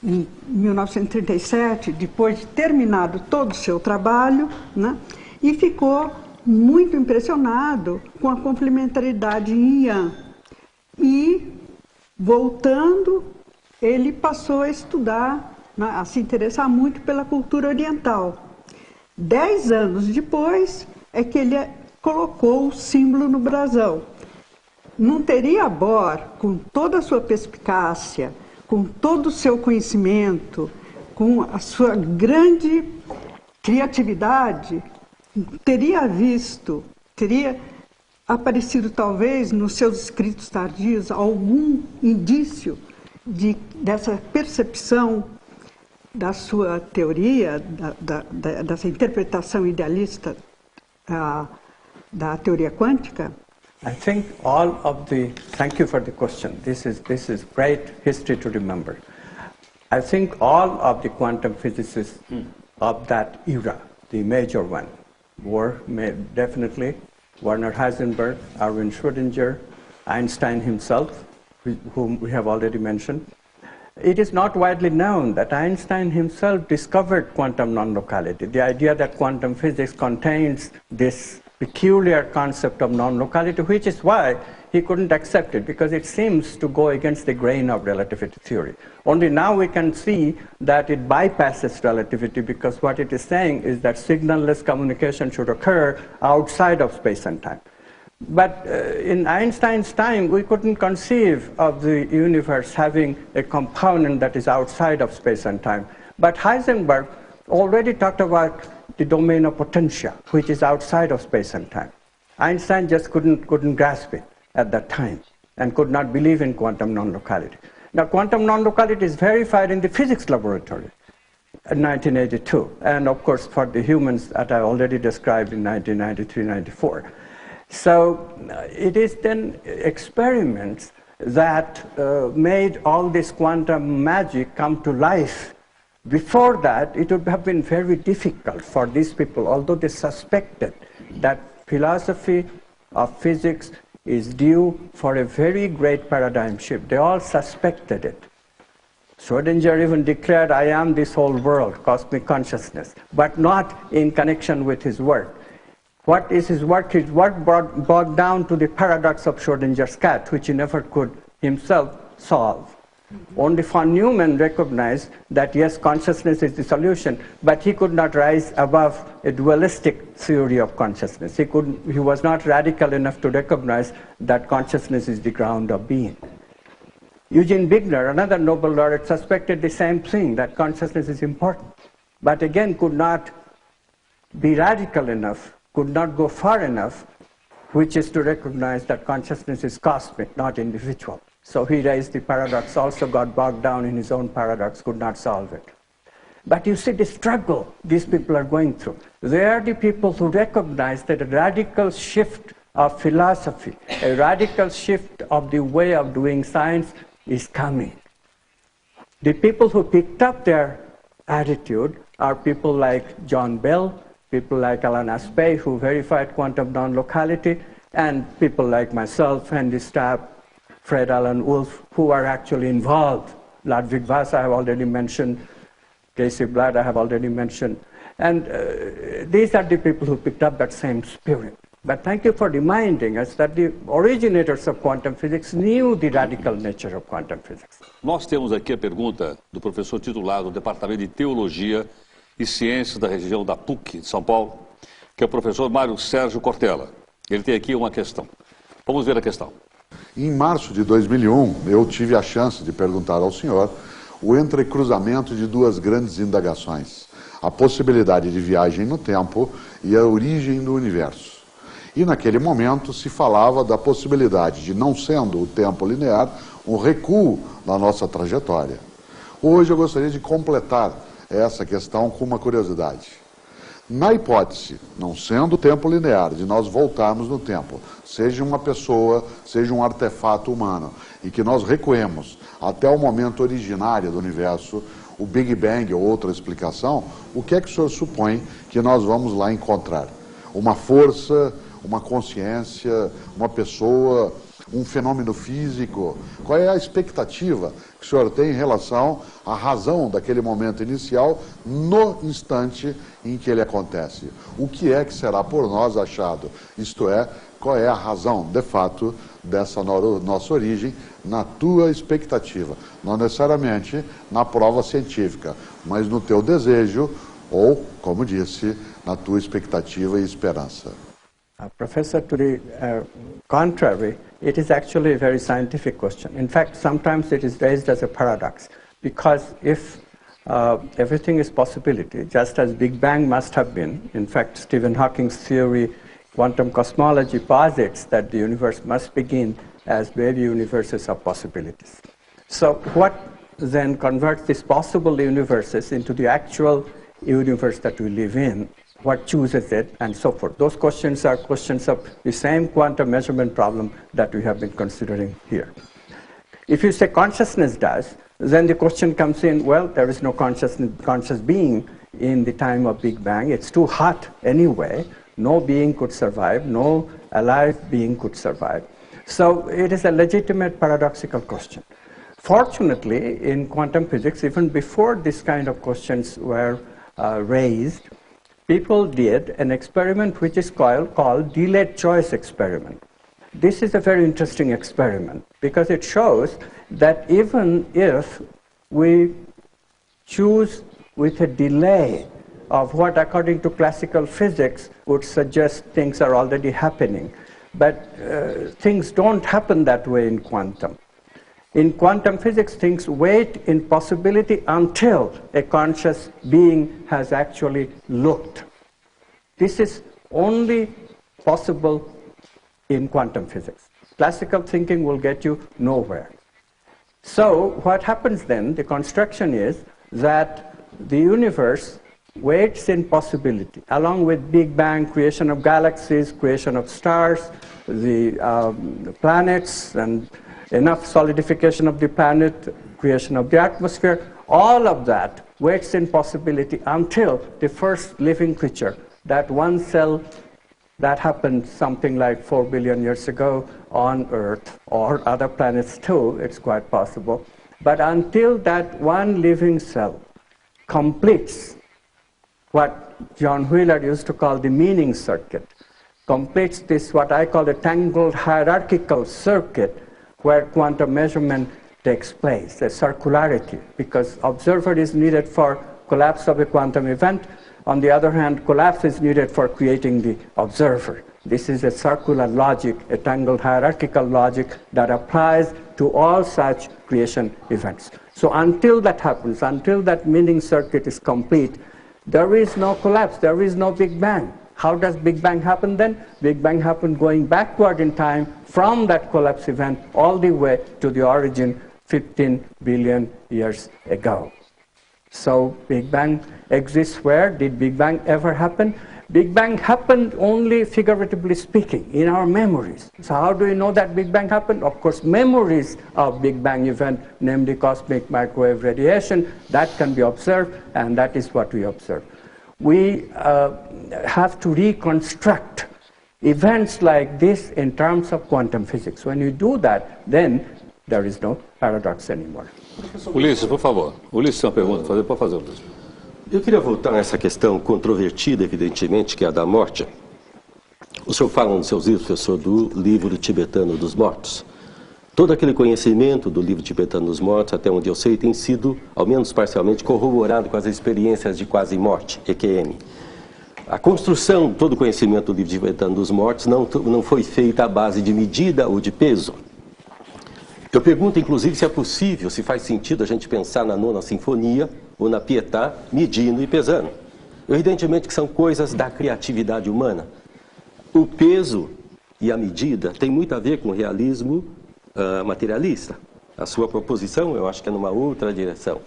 [SPEAKER 9] em 1937, depois de terminado todo o seu trabalho, né, e ficou muito impressionado com a complementaridade yin-yang. E, voltando, ele passou a estudar, né, a se interessar muito pela cultura oriental. 10 anos depois é que ele colocou o símbolo no brasão. Não teria Bohr, com toda a sua perspicácia, com todo o seu conhecimento, com a sua grande criatividade, teria aparecido talvez nos seus escritos tardios algum indício dessa percepção da sua teoria, dessa interpretação idealista da teoria quântica?
[SPEAKER 3] I think thank you for the question. This is great history to remember. I think all of the quantum physicists of that era, the major one, were definitely Werner Heisenberg, Erwin Schrödinger, Einstein himself, whom we have already mentioned. It is not widely known that Einstein himself discovered quantum non-locality, the idea that quantum physics contains this peculiar concept of non-locality, which is why he couldn't accept it, because it seems to go against the grain of relativity theory. Only now we can see that it bypasses relativity, because what it is saying is that signal-less communication should occur outside of space and time. But in Einstein's time, we couldn't conceive of the universe having a component that is outside of space and time. But Heisenberg already talked about the domain of potentia, which is outside of space and time. Einstein just couldn't grasp it at that time and could not believe in quantum non-locality. Now, quantum non-locality is verified in the physics laboratory in 1982, and of course for the humans that I already described in 1993-94. So it is then experiments that made all this quantum magic come to life. Before that, it would have been very difficult for these people, although they suspected that philosophy of physics is due for a very great paradigm shift. They all suspected it. Schrödinger even declared, I am this whole world, cosmic consciousness, but not in connection with his work. What is his work? His work bogged down to the paradox of Schrödinger's cat, which he never could himself solve. Only von Neumann recognized that, yes, consciousness is the solution, but he could not rise above a dualistic theory of consciousness. He was not radical enough to recognize that consciousness is the ground of being. Eugene Wigner, another Nobel laureate, suspected the same thing, that consciousness is important, but again could not be radical enough, could not go far enough, which is to recognize that consciousness is cosmic, not individual. So he raised the paradox, also got bogged down in his own paradox, could not solve it. But you see the struggle these people are going through. They are the people who recognize that a radical shift of philosophy, a radical shift of the way of doing science is coming. The people who picked up their attitude are people like John Bell, people like Alan Aspect, who verified quantum non-locality, and people like myself, Andy Stapp, Fred Alan Wolf, who are actually involved. Ludwig Vass, I have already mentioned. Casey Blatt, I have already mentioned. And these are the people who picked up that same spirit. But thank you for reminding us that the originators of quantum physics knew the radical nature of quantum physics.
[SPEAKER 2] Nós temos aqui a pergunta do professor titular do Departamento de Teologia e Ciências da região da PUC de São Paulo, que é o professor Mário Sérgio Cortella. Ele tem aqui uma questão. Vamos ver a questão.
[SPEAKER 10] Em março de 2001, eu tive a chance de perguntar ao senhor o entrecruzamento de duas grandes indagações, a possibilidade de viagem no tempo e a origem do universo. E naquele momento se falava da possibilidade de, não sendo o tempo linear, um recuo na nossa trajetória. Hoje eu gostaria de completar essa questão com uma curiosidade. Na hipótese, não sendo o tempo linear, de nós voltarmos no tempo, seja uma pessoa, seja um artefato humano, e que nós recuemos até o momento originário do universo, o Big Bang ou outra explicação, o que é que o senhor supõe que nós vamos lá encontrar? Uma força, uma consciência, uma pessoa, um fenômeno físico? Qual é a expectativa que o senhor tem em relação à razão daquele momento inicial no instante em que ele acontece? O que é que será por nós achado? Isto é, qual é a razão, de fato, dessa nossa origem na tua expectativa? Não necessariamente na prova científica, mas no teu desejo ou, como disse, na tua expectativa e esperança.
[SPEAKER 3] Professor, to the contrary, it is actually a very scientific question. In fact, sometimes it is raised as a paradox, because if everything is possibility, just as Big Bang must have been, in fact, Stephen Hawking's theory, quantum cosmology posits that the universe must begin as baby universes of possibilities. So what then converts these possible universes into the actual universe that we live in? What chooses it, and so forth. Those questions are questions of the same quantum measurement problem that we have been considering here. If you say consciousness does, then the question comes in, well, there is no conscious being in the time of Big Bang. It's too hot anyway. No being could survive. No alive being could survive. So it is a legitimate paradoxical question. Fortunately, in quantum physics, even before this kind of questions were raised, people did an experiment which is called delayed choice experiment. This is a very interesting experiment because it shows that even if we choose with a delay of what, according to classical physics, would suggest things are already happening, but things don't happen that way in quantum. In quantum physics, things wait in possibility until a conscious being has actually looked. This is only possible in quantum physics. Classical thinking will get you nowhere. So what happens then, the construction is that the universe waits in possibility, along with Big Bang, creation of galaxies, creation of stars, the planets, and enough solidification of the planet, creation of the atmosphere. All of that waits in possibility until the first living creature, that one cell That happened something like 4 billion years ago on Earth, or other planets too, it's quite possible. But until that one living cell completes what John Wheeler used to call the meaning circuit, completes this what I call a tangled hierarchical circuit where quantum measurement takes place, a circularity, because observer is needed for collapse of a quantum event. On the other hand, collapse is needed for creating the observer. This is a circular logic, a tangled hierarchical logic that applies to all such creation events. So until that happens, until that meaning circuit is complete, there is no collapse, there is no Big Bang. How does Big Bang happen then? Big Bang happened going backward in time from that collapse event all the way to the origin 15 billion years ago. So Big Bang exists where? Did Big Bang ever happen? Big Bang happened only figuratively speaking in our memories. So how do we know that Big Bang happened? Of course, memories of Big Bang event, namely cosmic microwave radiation, that can be observed, and that is what we observe. We have to reconstruct events like this in terms of quantum physics. When you do that, then there is no paradox anymore.
[SPEAKER 2] Ulisses, por favor. Ulisses tem uma pergunta a fazer, pode fazer, Ulisses.
[SPEAKER 4] Eu queria voltar nessa questão controvertida, evidentemente, que é a da morte. O senhor fala nos seus livros, professor, do livro tibetano dos mortos. Todo aquele conhecimento do livro tibetano dos mortos, até onde eu sei, tem sido, ao menos parcialmente, corroborado com as experiências de quase morte, EQM. A construção, todo o conhecimento do livro tibetano dos mortos não foi feita à base de medida ou de peso. Eu pergunto, inclusive, se é possível, se faz sentido a gente pensar na Nona Sinfonia ou na Pietà, medindo e pesando. Evidentemente que são coisas da criatividade humana. O peso e a medida tem muito a ver com o realismo materialista. A sua proposição, eu acho que é numa outra direção.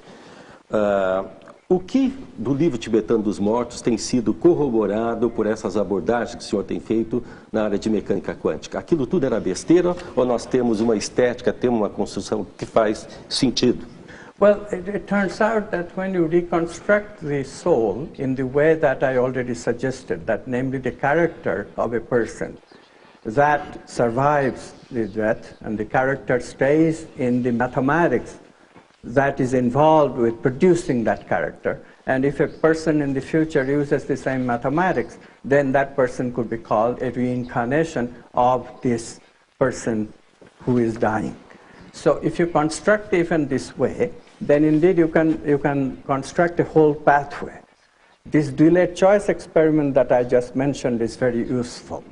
[SPEAKER 4] O que do livro tibetano dos mortos tem sido corroborado por essas abordagens que o senhor tem feito na área de mecânica quântica? Aquilo tudo era besteira ou nós temos uma estética, temos uma construção que faz sentido?
[SPEAKER 3] Well, it turns out that when you reconstruct the soul in the way that I already suggested, that namely the character of a person that survives the death and the character stays in the mathematics that is involved with producing that character. And if a person in the future uses the same mathematics, then that person could be called a reincarnation of this person who is dying. So if you construct the event this way, then indeed you can construct a whole pathway. This delayed choice experiment that I just mentioned is very useful.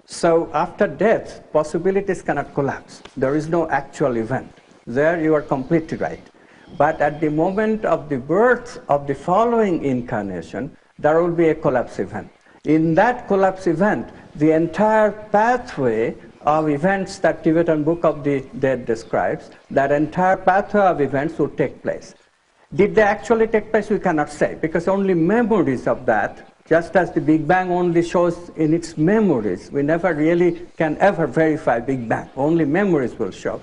[SPEAKER 3] So after death, possibilities cannot collapse. There is no actual event. There you are completely right. But at the moment of the birth of the following incarnation, there will be a collapse event. In that collapse event, the entire pathway of events that Tibetan Book of the Dead describes, that entire pathway of events will take place. Did they actually take place? We cannot say, because only memories of that, just as the Big Bang only shows in its memories, we never really can ever verify Big Bang. Only memories will show.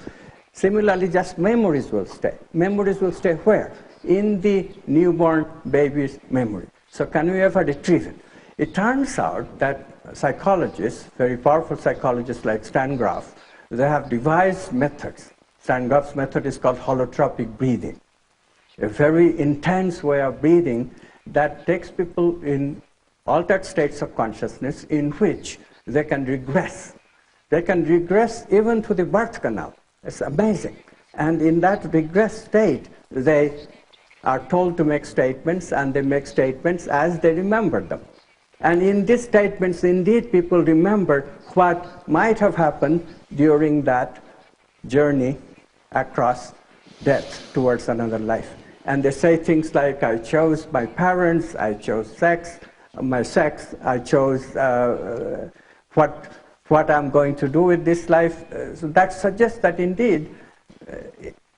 [SPEAKER 3] Similarly, just memories will stay. Memories will stay where? In the newborn baby's memory. So can we ever retrieve it? It turns out that psychologists, very powerful psychologists like Stan Grof, they have devised methods. Stan Grof's method is called holotropic breathing, a very intense way of breathing that takes people in altered states of consciousness in which they can regress. They can regress even to the birth canal. It's amazing. And in that regress state, they are told to make statements, and they make statements as they remember them. And in these statements, indeed, people remember what might have happened during that journey across death towards another life. And they say things like, I chose my parents, I chose my sex, I chose what I'm going to do with this life. So that suggests that indeed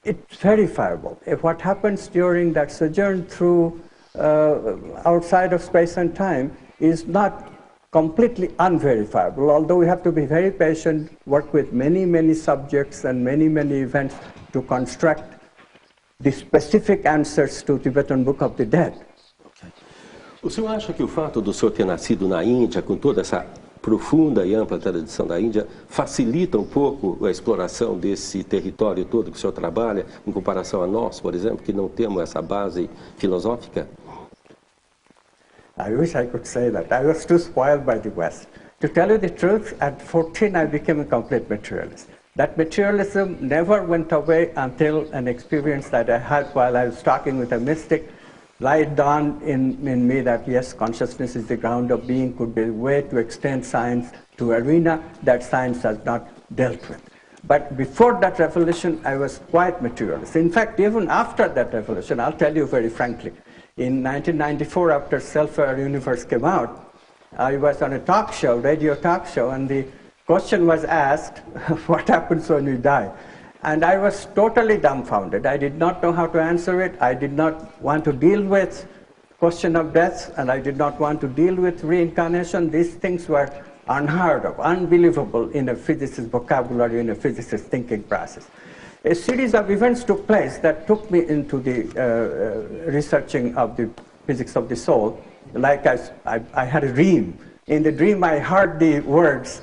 [SPEAKER 3] it's verifiable. If what happens during that sojourn through outside of space and time is not completely unverifiable, although we have to be very patient, work with many, many subjects and many, many events to construct the specific answers to Tibetan Book of the Dead.
[SPEAKER 4] Okay. O senhor acha que o fato do senhor ter nascido na Índia, com toda essa profunda e ampla tradição da Índia facilita um pouco a exploração desse território todo que o senhor trabalha, em comparação a nós, por exemplo, que não temos essa base filosófica?
[SPEAKER 3] I wish I could say that. I was too spoiled by the West. To tell you the truth, at 14 I became a complete materialist. That materialism never went away until an experience that I had while I was talking with a mystic light dawned in me that yes, consciousness is the ground of being, could be a way to extend science to arena that science has not dealt with. But before that revelation, I was quite materialist. In fact, even after that revelation, I'll tell you very frankly, in 1994, after Self-Aware Universe came out, I was on a talk show, radio talk show, and the question was asked, what happens when we die? And I was totally dumbfounded. I did not know how to answer it. I did not want to deal with question of death, and I did not want to deal with reincarnation. These things were unheard of, unbelievable in a physicist's vocabulary, in a physicist's thinking process. A series of events took place that took me into the researching of the physics of the soul. Like I had a dream. In the dream, I heard the words,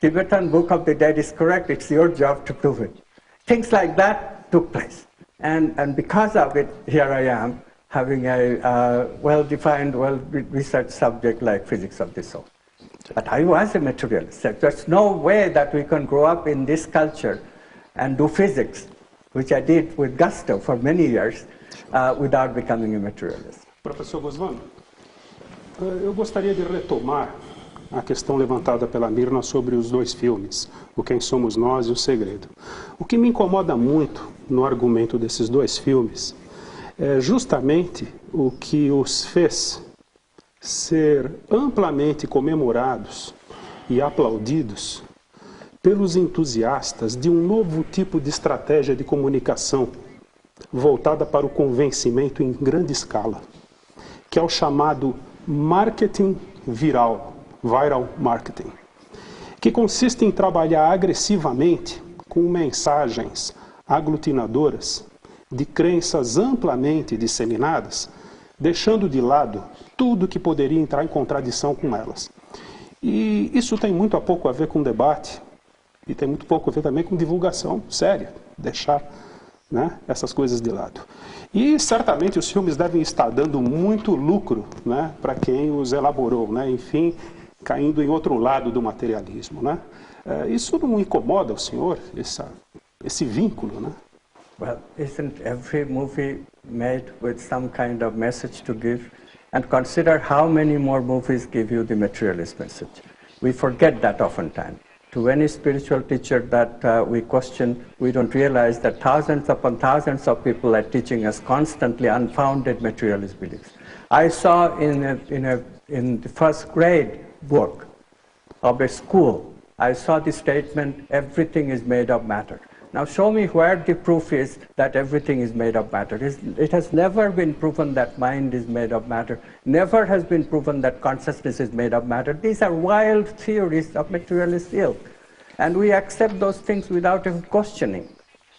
[SPEAKER 3] Tibetan Book of the Dead is correct, it's your job to prove it. Things like that took place. And because of it, here I am, having a well-defined, well-researched subject like physics of the soul. But I was a materialist. There's no way that we can grow up in this culture and do physics, which I did with gusto for many years, without becoming a materialist.
[SPEAKER 7] Professor Goswami, eu gostaria de retomar a questão levantada pela Mirna sobre os dois filmes, O Quem Somos Nós e O Segredo. O que me incomoda muito no argumento desses dois filmes é justamente o que os fez ser amplamente comemorados e aplaudidos pelos entusiastas de um novo tipo de estratégia de comunicação voltada para o convencimento em grande escala, que é o chamado marketing viral marketing, que consiste em trabalhar agressivamente com mensagens aglutinadoras de crenças amplamente disseminadas, deixando de lado tudo que poderia entrar em contradição com elas. E isso tem muito pouco a ver com debate, e tem muito pouco a ver também com divulgação séria, deixar, né, essas coisas de lado. E certamente os filmes devem estar dando muito lucro, né, para quem os elaborou, né, enfim, caindo em outro lado do materialismo, né? Isso não incomoda o senhor, esse vínculo, né?
[SPEAKER 3] Well, isn't every movie made with some kind of message to give? And consider how many more movies give you the materialist message. We forget that oftentimes. To any spiritual teacher that we question, we don't realize that thousands upon thousands of people are teaching us constantly unfounded materialist beliefs. I saw in the first grade book of a school, I saw the statement, everything is made of matter. Now show me where the proof is that everything is made of matter. It has never been proven that mind is made of matter. Never has been proven that consciousness is made of matter. These are wild theories of materialist ilk. And we accept those things without even questioning.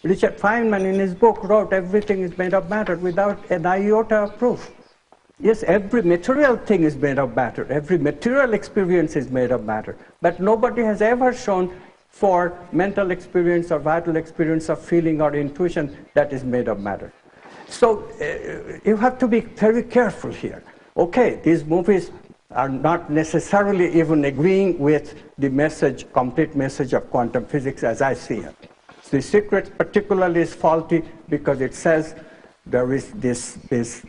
[SPEAKER 3] Richard Feynman in his book wrote everything is made of matter without an iota of proof. Yes, every material thing is made of matter. Every material experience is made of matter. But nobody has ever shown for mental experience or vital experience of feeling or intuition that is made of matter. So you have to be very careful here. Okay, these movies are not necessarily even agreeing with the message, complete message of quantum physics as I see it. The Secret particularly is faulty because it says there is this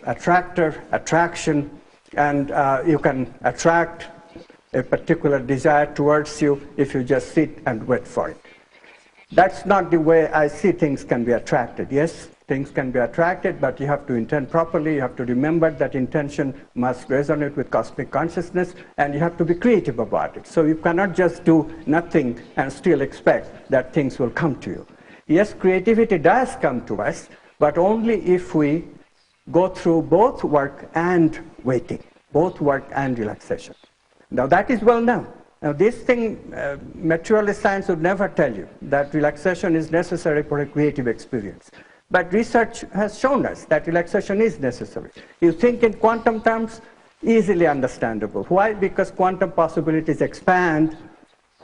[SPEAKER 3] attraction, and you can attract a particular desire towards you if you just sit and wait for it. That's not the way I see things can be attracted. Yes, things can be attracted, but you have to intend properly. You have to remember that intention must resonate with cosmic consciousness, and you have to be creative about it. So you cannot just do nothing and still expect that things will come to you. Yes, creativity does come to us, but only if we go through both work and waiting, both work and relaxation. Now that is well known. Now this thing, materialist science would never tell you that relaxation is necessary for a creative experience. But research has shown us that relaxation is necessary. You think in quantum terms, easily understandable. Why? Because quantum possibilities expand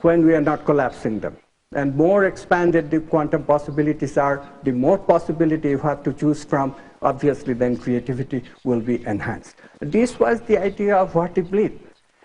[SPEAKER 3] when we are not collapsing them. And more expanded the quantum possibilities are, the more possibility you have to choose from, obviously then creativity will be enhanced. This was the idea of What If Bleep.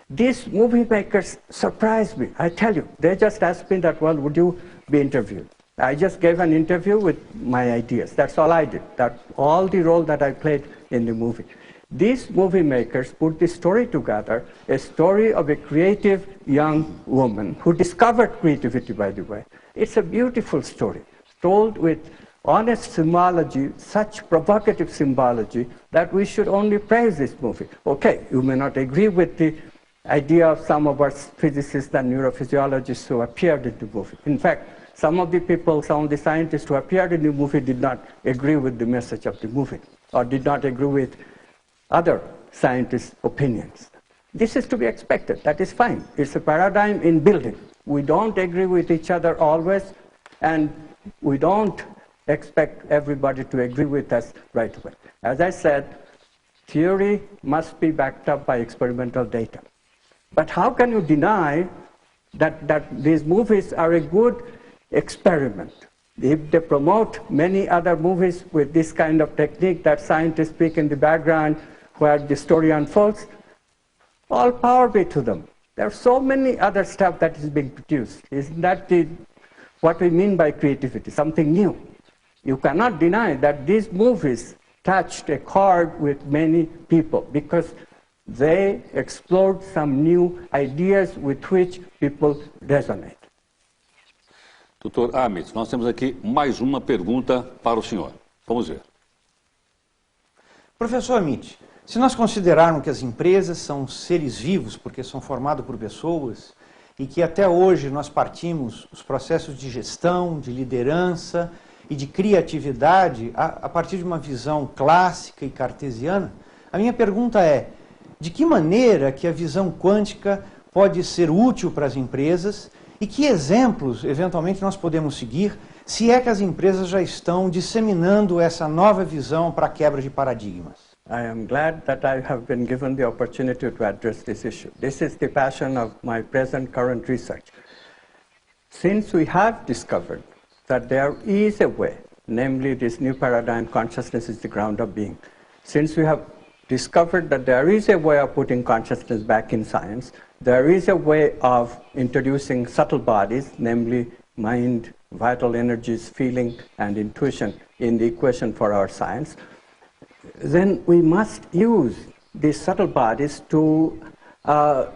[SPEAKER 3] These movie makers surprised me, I tell you. They just asked me that, well, would you be interviewed? I just gave an interview with my ideas. That's all I did. That's all the role that I played in the movie. These movie makers put the story together, a story of a creative young woman who discovered creativity, by the way. It's a beautiful story, told with honest symbology, such provocative symbology, that we should only praise this movie. Okay, you may not agree with the idea of some of our physicists and neurophysiologists who appeared in the movie. In fact, some of the people, some of the scientists who appeared in the movie did not agree with the message of the movie, or did not agree with other scientists' opinions. This is to be expected. That is fine. It's a paradigm in building. We don't agree with each other always, and we don't expect everybody to agree with us right away. As I said, theory must be backed up by experimental data. But how can you deny that these movies are a good experiment? If they promote many other movies with this kind of technique that scientists speak in the background where the story unfolds, all power be to them. There are so many other stuff that is being produced. Isn't that what we mean by creativity, something new? You cannot deny that these movies touched a chord with many people because they explored some new ideas with which people resonate.
[SPEAKER 2] Dr. Amit, nós temos aqui mais uma pergunta para o senhor. Vamos ver.
[SPEAKER 11] Professor Amit, se nós considerarmos que as empresas são seres vivos, porque são formados por pessoas, e que até hoje nós partimos os processos de gestão, de liderança e de criatividade a partir de uma visão clássica e cartesiana, a minha pergunta é, de que maneira que a visão quântica pode ser útil para as empresas e que exemplos, eventualmente, nós podemos seguir se é que as empresas já estão disseminando essa nova visão para a quebra de paradigmas?
[SPEAKER 3] I am glad that I have been given the opportunity to address this issue. This is the passion of my present current research. Since we have discovered that there is a way, namely this new paradigm, consciousness is the ground of being. Since we have discovered that there is a way of putting consciousness back in science, there is a way of introducing subtle bodies, namely mind, vital energies, feeling, and intuition in the equation for our science, then we must use these subtle bodies to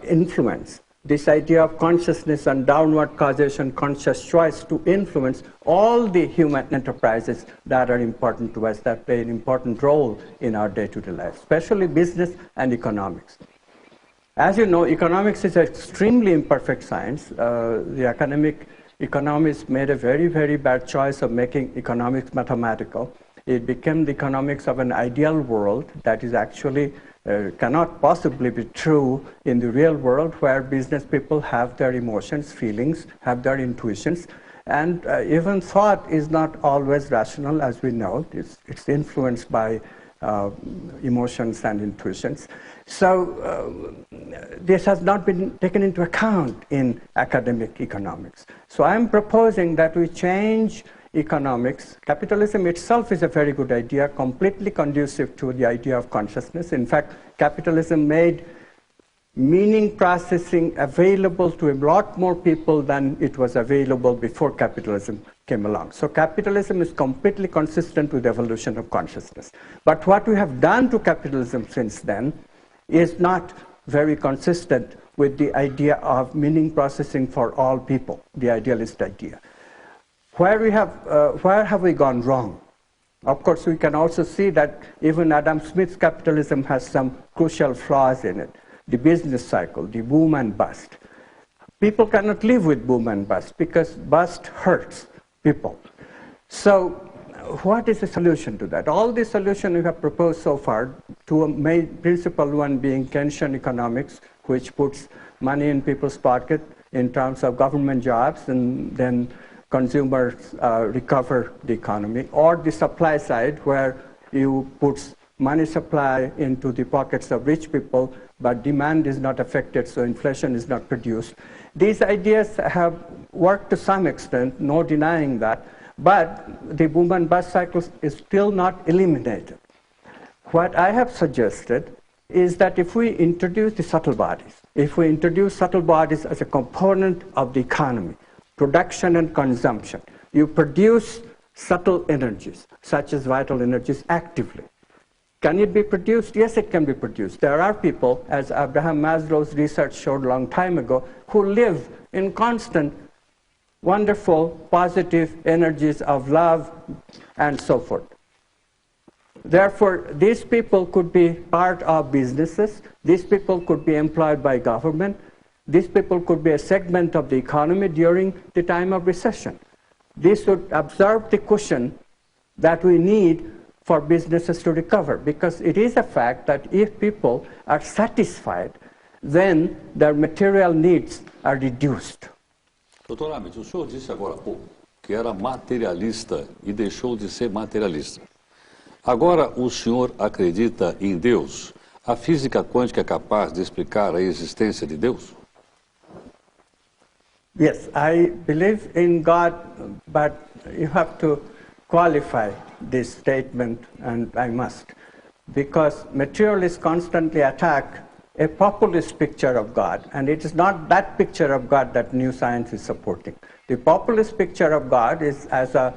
[SPEAKER 3] influence this idea of consciousness and downward causation, conscious choice to influence all the human enterprises that are important to us, that play an important role in our day-to-day life, especially business and economics. As you know, economics is an extremely imperfect science. The academic economists made a very, very bad choice of making economics mathematical. It became the economics of an ideal world that is actually cannot possibly be true in the real world, where business people have their emotions, feelings, have their intuitions, and even thought is not always rational, as we know. It's influenced by emotions and intuitions. So this has not been taken into account in academic economics. So I'm proposing that we change economics. Capitalism itself is a very good idea, completely conducive to the idea of consciousness. In fact, capitalism made meaning processing available to a lot more people than it was available before capitalism came along. So capitalism is completely consistent with the evolution of consciousness. But what we have done to capitalism since then is not very consistent with the idea of meaning processing for all people, the idealist idea. Where have we gone wrong? Of course, we can also see that even Adam Smith's capitalism has some crucial flaws in it. The business cycle, the boom and bust. People cannot live with boom and bust because bust hurts people. So what is the solution to that? All the solutions we have proposed so far, to a main principal one being Keynesian economics, which puts money in people's pocket in terms of government jobs, and then consumers recover the economy, or the supply side, where you put money supply into the pockets of rich people, but demand is not affected, so inflation is not produced. These ideas have worked to some extent, no denying that, but the boom and bust cycle is still not eliminated. What I have suggested is that if we introduce the subtle bodies, if we introduce subtle bodies as a component of the economy, production and consumption, you produce subtle energies, such as vital energies, actively. Can it be produced? Yes, it can be produced. There are people, as Abraham Maslow's research showed a long time ago, who live in constant, wonderful, positive energies of love and so forth. Therefore, these people could be part of businesses. These people could be employed by government. These people could be a segment of the economy during the time of recession. This would absorb the cushion that we need for businesses to recover, because it is a fact that if people are satisfied, then their material needs are reduced.
[SPEAKER 2] Doutor Amit, o senhor disse agora há pouco que era materialista e deixou de ser materialista. Agora o senhor acredita em Deus? A física quântica é capaz de explicar a existência de Deus?
[SPEAKER 3] Yes, I believe in God, but you have to qualify this statement, and I must, because materialists constantly attack a populist picture of God, and it is not that picture of God that new science is supporting. The populist picture of God is as a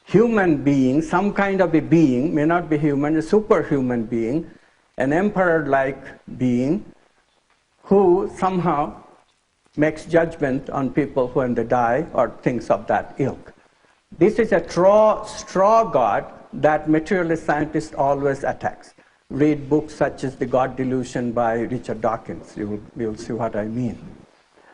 [SPEAKER 3] human being, some kind of a being, may not be human, a superhuman being, an emperor-like being, who somehow makes judgment on people when they die, or things of that ilk. This is a straw God that materialist scientists always attacks. Read books such as The God Delusion by Richard Dawkins. You'll see what I mean.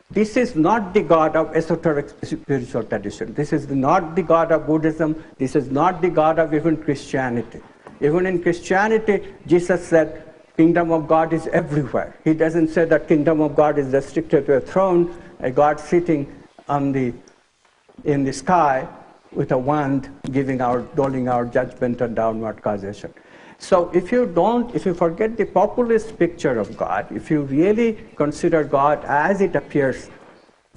[SPEAKER 3] This is not the God of esoteric spiritual tradition. This is not the God of Buddhism. This is not the God of even Christianity. Even in Christianity, Jesus said, Kingdom of God is everywhere. He doesn't say that Kingdom of God is restricted to a throne, a God sitting in the sky with a wand, doling our judgment and downward causation. So if you forget the populist picture of God, if you really consider God as it appears,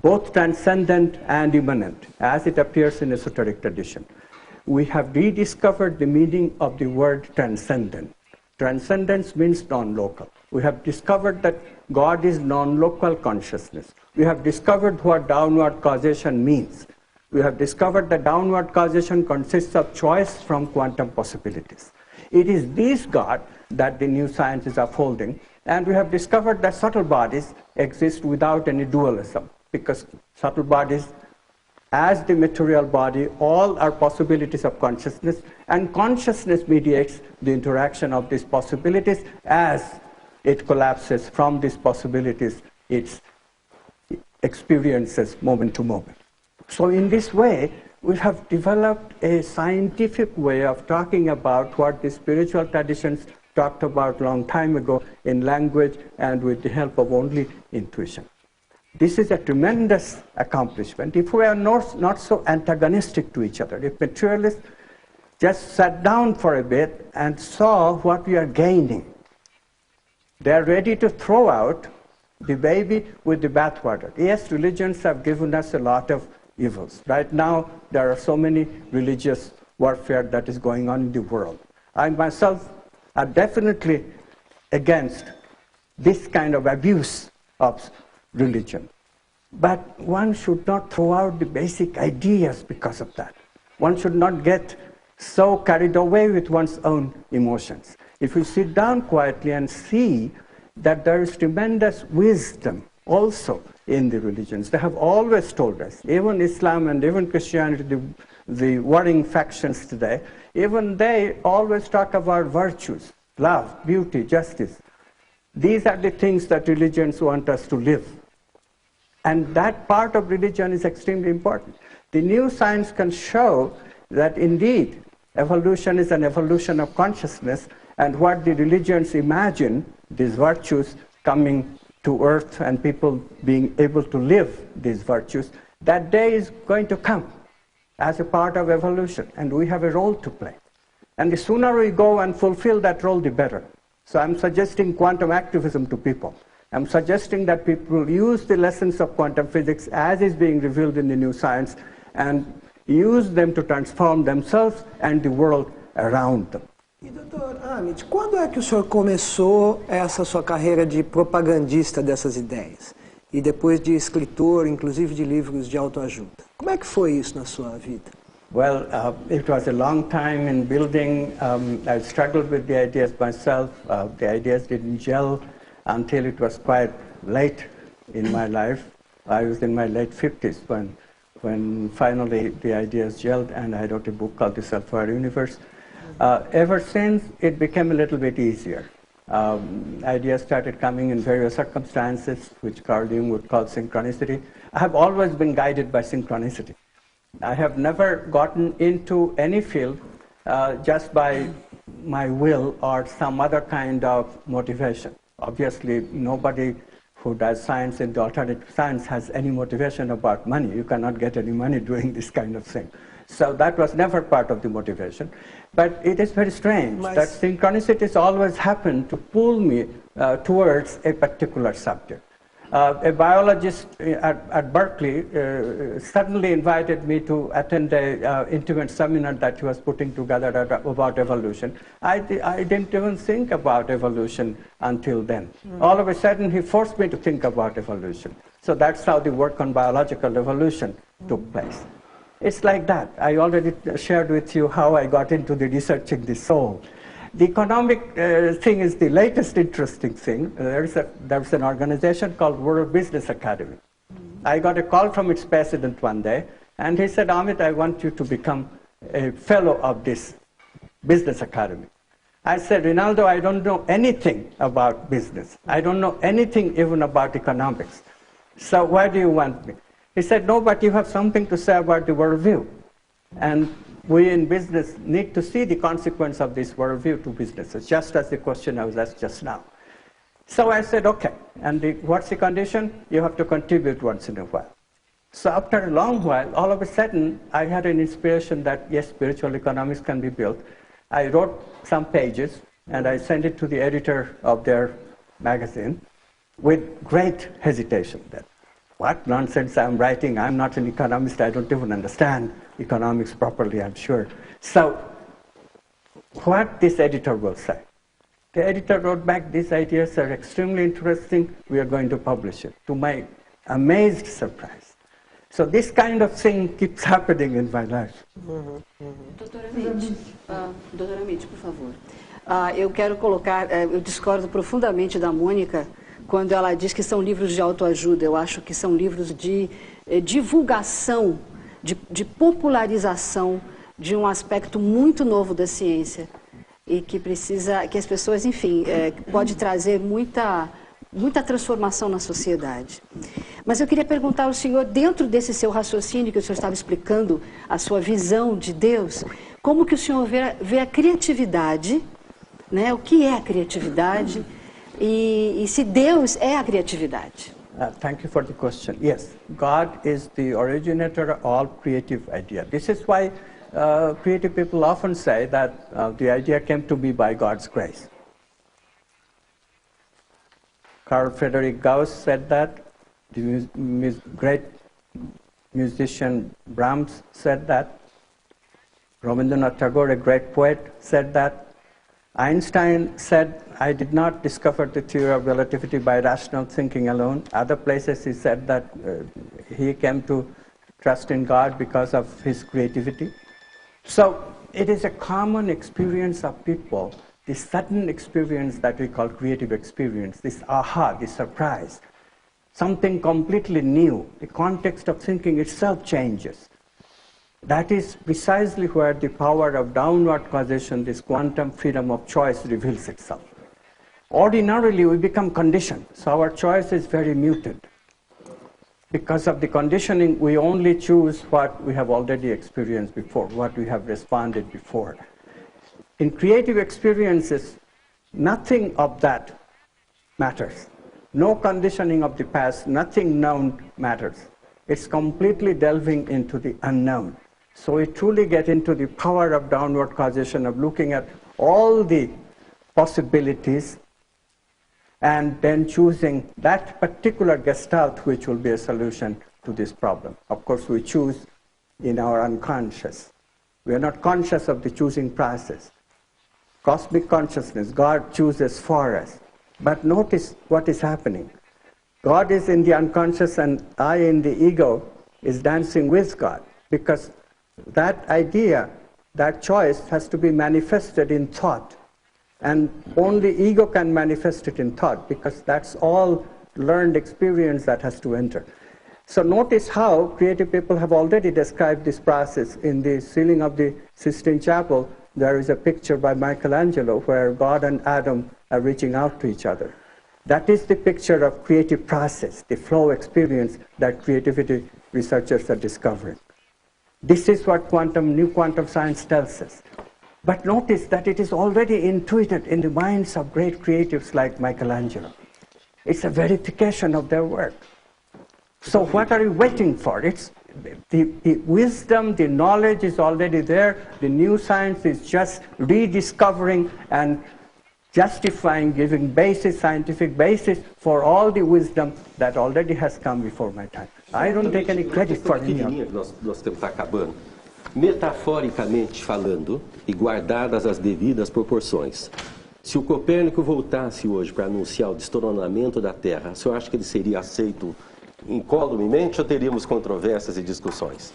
[SPEAKER 3] both transcendent and immanent, as it appears in esoteric tradition, we have rediscovered the meaning of the word transcendent. Transcendence means non-local. We have discovered that God is non-local consciousness. We have discovered what downward causation means. We have discovered that downward causation consists of choice from quantum possibilities. It is this God that the new science is upholding, and we have discovered that subtle bodies exist without any dualism, because subtle bodies, as the material body, all are possibilities of consciousness, and consciousness mediates the interaction of these possibilities. As it collapses from these possibilities, it experiences moment to moment. So in this way, we have developed a scientific way of talking about what the spiritual traditions talked about a long time ago in language and with the help of only intuition. This is a tremendous accomplishment. If we are not so antagonistic to each other, if materialists just sat down for a bit and saw what we are gaining, they are ready to throw out the baby with the bathwater. Yes, religions have given us a lot of evils. Right now, there are so many religious warfare that is going on in the world. I myself am definitely against this kind of abuse of religion. But one should not throw out the basic ideas because of that. One should not get so carried away with one's own emotions. If we sit down quietly and see that there is tremendous wisdom also in the religions. They have always told us, even Islam and even Christianity, the warring factions today, even they always talk about virtues, love, beauty, justice. These are the things that religions want us to live. And that part of religion is extremely important. The new science can show that indeed evolution is an evolution of consciousness, and what the religions imagine, these virtues coming to earth and people being able to live these virtues, that day is going to come as a part of evolution, and we have a role to play. And the sooner we go and fulfill that role, the better. So I'm suggesting quantum activism to people. I'm suggesting that people use the lessons of quantum physics as is being revealed in the new science and use them to transform themselves and the world around them.
[SPEAKER 6] E, doutor Amit, quando é que o senhor começou essa sua carreira de propagandista dessas ideias? E depois de escritor, inclusive de livros de autoajuda. Como é que foi isso na sua vida?
[SPEAKER 3] Well, it was a long time in building. I struggled with the ideas myself. The ideas didn't gel until it was quite late in my life. I was in my late 50s when finally the ideas gelled, and I wrote a book called The Self-Aware Universe. Ever since, it became a little bit easier. Ideas started coming in various circumstances, which Carl Jung would call synchronicity. I have always been guided by synchronicity. I have never gotten into any field just by my will or some other kind of motivation. Obviously, nobody who does science in the alternative science has any motivation about money. You cannot get any money doing this kind of thing. So that was never part of the motivation. But it is very strange that synchronicities always happen to pull me towards a particular subject. A biologist at Berkeley suddenly invited me to attend an intimate seminar that he was putting together about evolution. I didn't even think about evolution until then. All of a sudden, he forced me to think about evolution. So that's how the work on biological evolution took place. It's like that. I already shared with you how I got into the researching the soul. The economic thing is the latest interesting thing. There's an organization called World Business Academy. I got a call from its president one day, and he said, Amit, I want you to become a fellow of this business academy. I said, Rinaldo, I don't know anything about business. I don't know anything even about economics. So why do you want me? He said, no, but you have something to say about the worldview. And we in business need to see the consequence of this worldview to businesses, just as the question I was asked just now. So I said, okay. And what's the condition? You have to contribute once in a while. So after a long while, all of a sudden, I had an inspiration that, yes, spiritual economics can be built. I wrote some pages, and I sent it to the editor of their magazine with great hesitation. That, what nonsense I'm writing? I'm not an economist. I don't even understand economics properly, I'm sure. So what this editor will say? The editor wrote back, these ideas are extremely interesting. We are going to publish it, to my amazed surprise. So this kind of thing keeps happening in my life.
[SPEAKER 5] Doutora Amit, por favor. Eu quero colocar, eu discordo profundamente da Mônica quando ela diz que são livros de autoajuda. Eu acho que são livros de divulgação, de popularização de um aspecto muito novo da ciência e que precisa, que as pessoas, enfim, pode trazer muita transformação na sociedade. Mas eu queria perguntar ao senhor, dentro desse seu raciocínio que o senhor estava explicando, a sua visão de Deus, como que o senhor vê a criatividade, né? O que é a criatividade e se Deus é a criatividade?
[SPEAKER 3] Thank you for the question. Yes, God is the originator of all creative ideas. This is why creative people often say that the idea came to me by God's grace. Carl Friedrich Gauss said that. The great musician Brahms said that. Rabindranath Tagore, a great poet, said that. Einstein said, I did not discover the theory of relativity by rational thinking alone. Other places he said that he came to trust in God because of his creativity. So it is a common experience of people, this sudden experience that we call creative experience, this aha, this surprise, something completely new. The context of thinking itself changes. That is precisely where the power of downward causation, this quantum freedom of choice, reveals itself. Ordinarily, we become conditioned, so our choice is very muted. Because of the conditioning, we only choose what we have already experienced before, what we have responded before. In creative experiences, nothing of that matters. No conditioning of the past, nothing known matters. It's completely delving into the unknown. So we truly get into the power of downward causation, of looking at all the possibilities and then choosing that particular gestalt which will be a solution to this problem. Of course, we choose in our unconscious. We are not conscious of the choosing process. Cosmic consciousness, God chooses for us. But notice what is happening. God is in the unconscious and I in the ego is dancing with God, because that idea, that choice has to be manifested in thought. And only ego can manifest it in thought, because that's all learned experience that has to enter. So notice how creative people have already described this process. In the ceiling of the Sistine Chapel, there is a picture by Michelangelo where God and Adam are reaching out to each other. That is the picture of creative process, the flow experience that creativity researchers are discovering. This is what new quantum science tells us. But notice that it is already intuited in the minds of great creatives like Michelangelo. It's a verification of their work. So what are you waiting for? It's the wisdom, the knowledge is already there. The new science is just rediscovering and justifying, giving scientific basis for all the wisdom that already has come before my time. I don't take any credit for any of it.
[SPEAKER 4] Nós temos que estar acabando. Metaforicamente falando, e guardadas as devidas proporções, se o Copérnico voltasse hoje para anunciar o destroçamento da Terra, o senhor acha que ele seria aceito incolumemente ou teríamos controvérsias e discussões?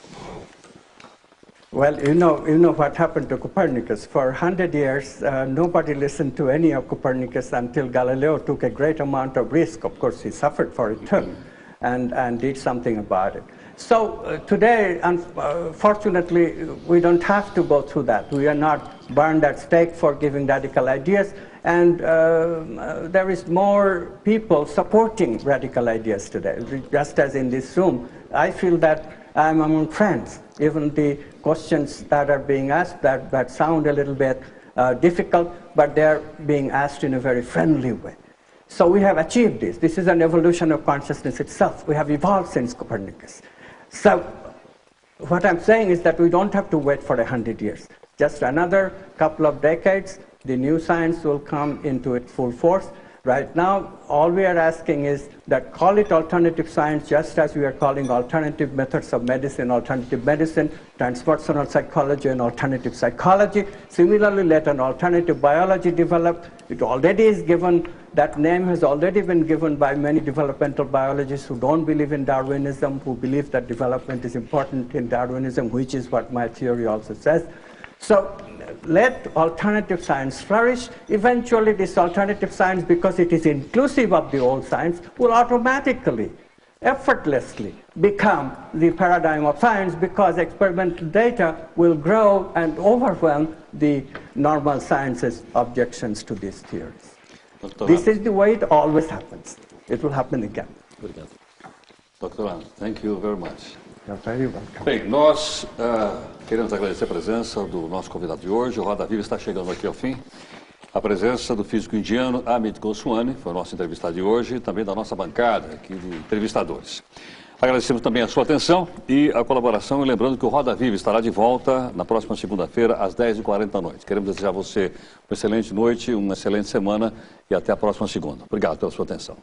[SPEAKER 3] Well, you know what happened to Copernicus. For 100 years, nobody listened to any of Copernicus until Galileo took a great amount of risk. Of course, he suffered for it too, and did something about it. So today, unfortunately, we don't have to go through that. We are not burned at stake for giving radical ideas, and there is more people supporting radical ideas today. Just as in this room, I feel that I'm among friends. Even the questions that are being asked that sound a little bit difficult, but they're being asked in a very friendly way. So we have achieved this. This is an evolution of consciousness itself. We have evolved since Copernicus. So what I'm saying is that we don't have to wait for 100 years. Just another couple of decades, the new science will come into its full force. Right now, all we are asking is that call it alternative science, just as we are calling alternative methods of medicine, transpersonal psychology, and alternative psychology. Similarly, let an alternative biology develop. It already is given, that name has already been given by many developmental biologists who don't believe in Darwinism, who believe that development is important in Darwinism, which is what my theory also says. So let alternative science flourish. Eventually, this alternative science, because it is inclusive of the old science, will automatically, effortlessly become the paradigm of science, because experimental data will grow and overwhelm the normal science's objections to these theories. This is the way it always happens. It will happen again.
[SPEAKER 2] Dr. Ann, thank you very much.
[SPEAKER 3] You're very welcome.
[SPEAKER 2] Bem, nós queremos agradecer a presença do nosso convidado de hoje. O Roda Viva está chegando aqui ao fim. A presença do físico indiano Amit Goswami, foi o nosso entrevistado de hoje, e também da nossa bancada aqui de entrevistadores. Agradecemos também a sua atenção e a colaboração, e lembrando que o Roda Viva estará de volta na próxima segunda-feira, às 10h40 da noite. Queremos desejar a você uma excelente noite, uma excelente semana e até a próxima segunda. Obrigado pela sua atenção.